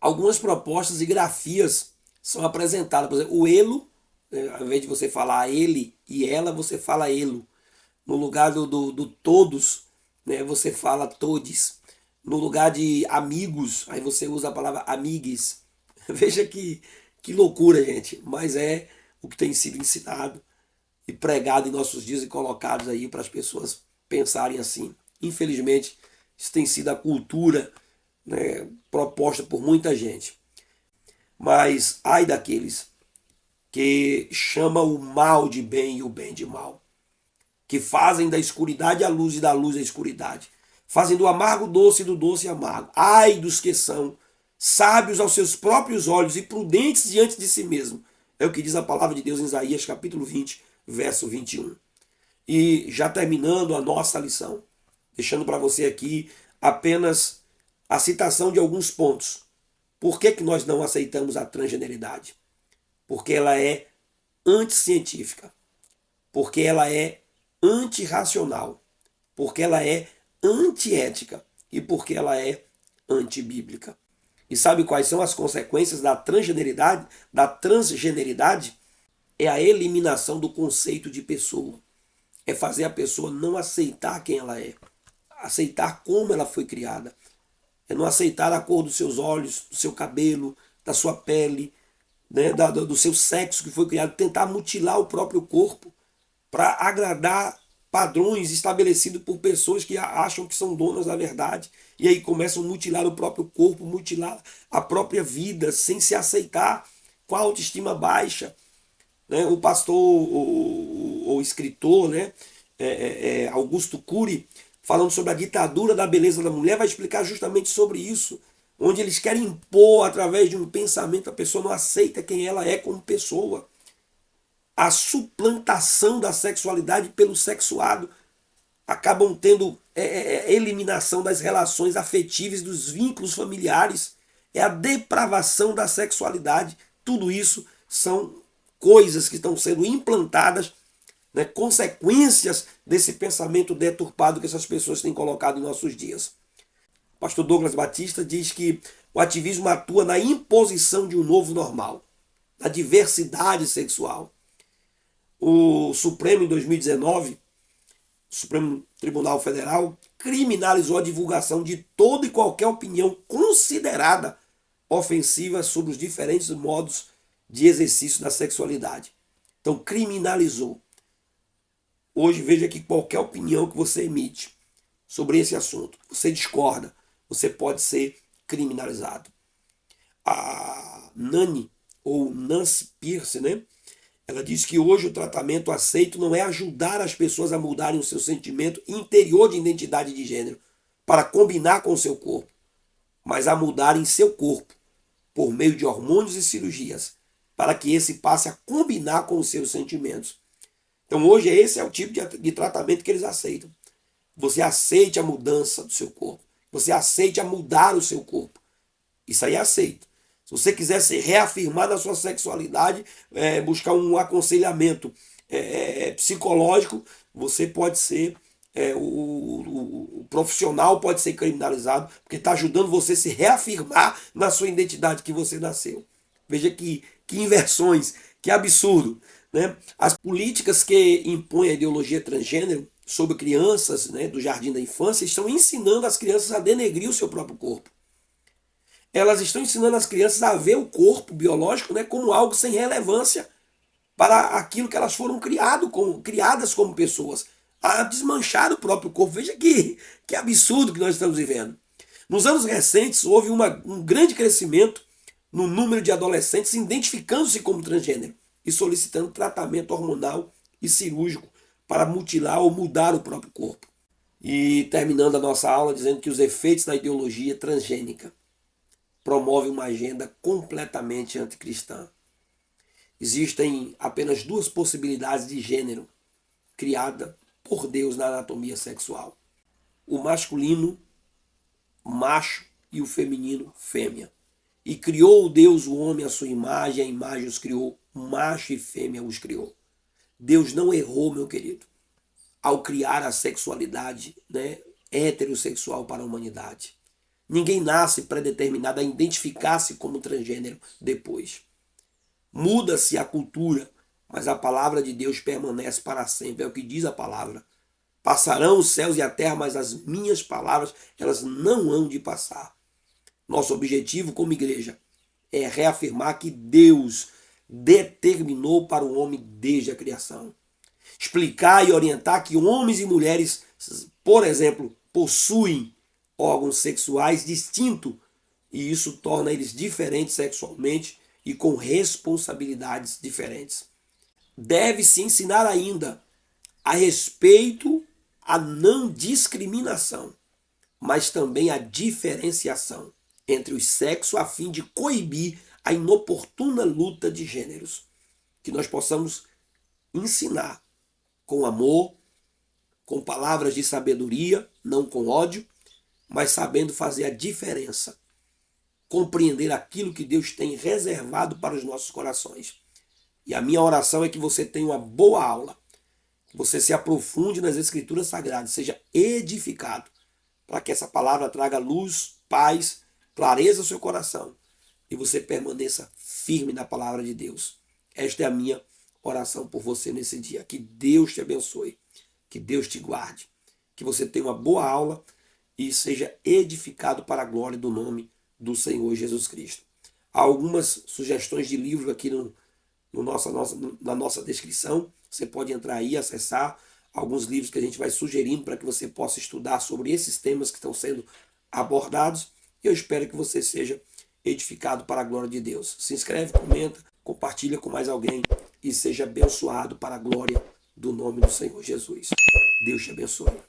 Speaker 1: Algumas propostas e grafias são apresentadas. Por exemplo, o elo, né, ao invés de você falar ele e ela, você fala elo. No lugar do todos, né, você fala todes. No lugar de amigos, aí você usa a palavra amigues. Veja que loucura, gente. Mas é o que tem sido ensinado e pregado em nossos dias e colocados aí para as pessoas pensarem assim. Infelizmente, isso tem sido a cultura, né, proposta por muita gente. Mas ai daqueles que chamam o mal de bem e o bem de mal, que fazem da escuridade a luz e da luz a escuridade, fazem do amargo doce e do doce amargo. Ai dos que são sábios aos seus próprios olhos e prudentes diante de si mesmo. É o que diz a palavra de Deus em Isaías capítulo 20, verso 21. E já terminando a nossa lição, deixando para você aqui apenas a citação de alguns pontos. Por que nós não aceitamos a transgeneridade? Porque ela é anticientífica, porque ela é antirracional, porque ela é antiética e porque ela é antibíblica. E sabe quais são as consequências da transgeneridade? Da transgeneridade é a eliminação do conceito de pessoa. É fazer a pessoa não aceitar quem ela é, aceitar como ela foi criada. É não aceitar a cor dos seus olhos, do seu cabelo, da sua pele, né, do seu sexo que foi criado, tentar mutilar o próprio corpo para agradar padrões estabelecidos por pessoas que acham que são donas da verdade, e aí começam a mutilar o próprio corpo, mutilar a própria vida, sem se aceitar, com a autoestima baixa. Né? O pastor, o escritor, né, Augusto Cury, falando sobre a ditadura da beleza da mulher, vai explicar justamente sobre isso. onde eles querem impor através de um pensamento, a pessoa não aceita quem ela é como pessoa. A suplantação da sexualidade pelo sexuado, acabam tendo eliminação das relações afetivas, dos vínculos familiares, é a depravação da sexualidade. Tudo isso são coisas que estão sendo implantadas, né, consequências desse pensamento deturpado que essas pessoas têm colocado em nossos dias. O pastor Douglas Batista diz que o ativismo atua na imposição de um novo normal, na diversidade sexual. O Supremo, em 2019, o Supremo Tribunal Federal, criminalizou a divulgação de toda e qualquer opinião considerada ofensiva sobre os diferentes modos de exercício da sexualidade. Então, criminalizou. Hoje, veja que qualquer opinião que você emite sobre esse assunto, você discorda, você pode ser criminalizado. A Nani, ou Nancy Pierce, né? Ela diz que hoje o tratamento aceito não é ajudar as pessoas a mudarem o seu sentimento interior de identidade de gênero para combinar com o seu corpo, mas a mudarem seu corpo por meio de hormônios e cirurgias, para que esse passe a combinar com os seus sentimentos. Então hoje esse é o tipo de tratamento que eles aceitam. Você aceite a mudança do seu corpo, você aceite a mudar o seu corpo. Isso aí é aceito. Se você quiser se reafirmar na sua sexualidade, buscar um aconselhamento psicológico, você pode ser, o profissional pode ser criminalizado, porque está ajudando você a se reafirmar na sua identidade que você nasceu. Veja que inversões, que absurdo. Né? As políticas que impõem a ideologia transgênero sobre crianças, né, do jardim da infância estão ensinando as crianças a denegrir o seu próprio corpo. Elas estão ensinando as crianças a ver o corpo biológico, né, como algo sem relevância para aquilo que elas foram criadas como pessoas, a desmanchar o próprio corpo. Veja que absurdo que nós estamos vivendo. Nos anos recentes, houve um grande crescimento no número de adolescentes identificando-se como transgênero e solicitando tratamento hormonal e cirúrgico para mutilar ou mudar o próprio corpo. E terminando a nossa aula dizendo que os efeitos da ideologia transgênica promove uma agenda completamente anticristã. Existem apenas duas possibilidades de gênero criada por Deus na anatomia sexual: o masculino, macho, e o feminino, fêmea. E criou Deus o homem à sua imagem, a imagem os criou, macho e fêmea os criou. Deus não errou, meu querido, ao criar a sexualidade, né, heterossexual para a humanidade. Ninguém nasce predeterminado a identificar-se como transgênero depois. Muda-se a cultura, mas a palavra de Deus permanece para sempre. É o que diz a palavra. Passarão os céus e a terra, mas as minhas palavras, elas não hão de passar. Nosso objetivo como igreja é reafirmar que Deus determinou para o homem desde a criação. Explicar e orientar que homens e mulheres, por exemplo, possuem órgãos sexuais distintos, e isso torna eles diferentes sexualmente e com responsabilidades diferentes. Deve-se ensinar ainda a respeito à não discriminação, mas também a diferenciação entre os sexos a fim de coibir a inoportuna luta de gêneros. Que nós possamos ensinar com amor, com palavras de sabedoria, não com ódio, mas sabendo fazer a diferença, compreender aquilo que Deus tem reservado para os nossos corações. E a minha oração é que você tenha uma boa aula, que você se aprofunde nas Escrituras Sagradas, seja edificado, para que essa palavra traga luz, paz, clareza ao seu coração e você permaneça firme na palavra de Deus. Esta é a minha oração por você nesse dia. Que Deus te abençoe, que Deus te guarde, que você tenha uma boa aula e seja edificado para a glória do nome do Senhor Jesus Cristo. Há algumas sugestões de livro aqui na nossa descrição. Você pode entrar aí e acessar alguns livros que a gente vai sugerindo para que você possa estudar sobre esses temas que estão sendo abordados. Eu espero que você seja edificado para a glória de Deus. Se inscreve, comenta, compartilha com mais alguém e seja abençoado para a glória do nome do Senhor Jesus. Deus te abençoe.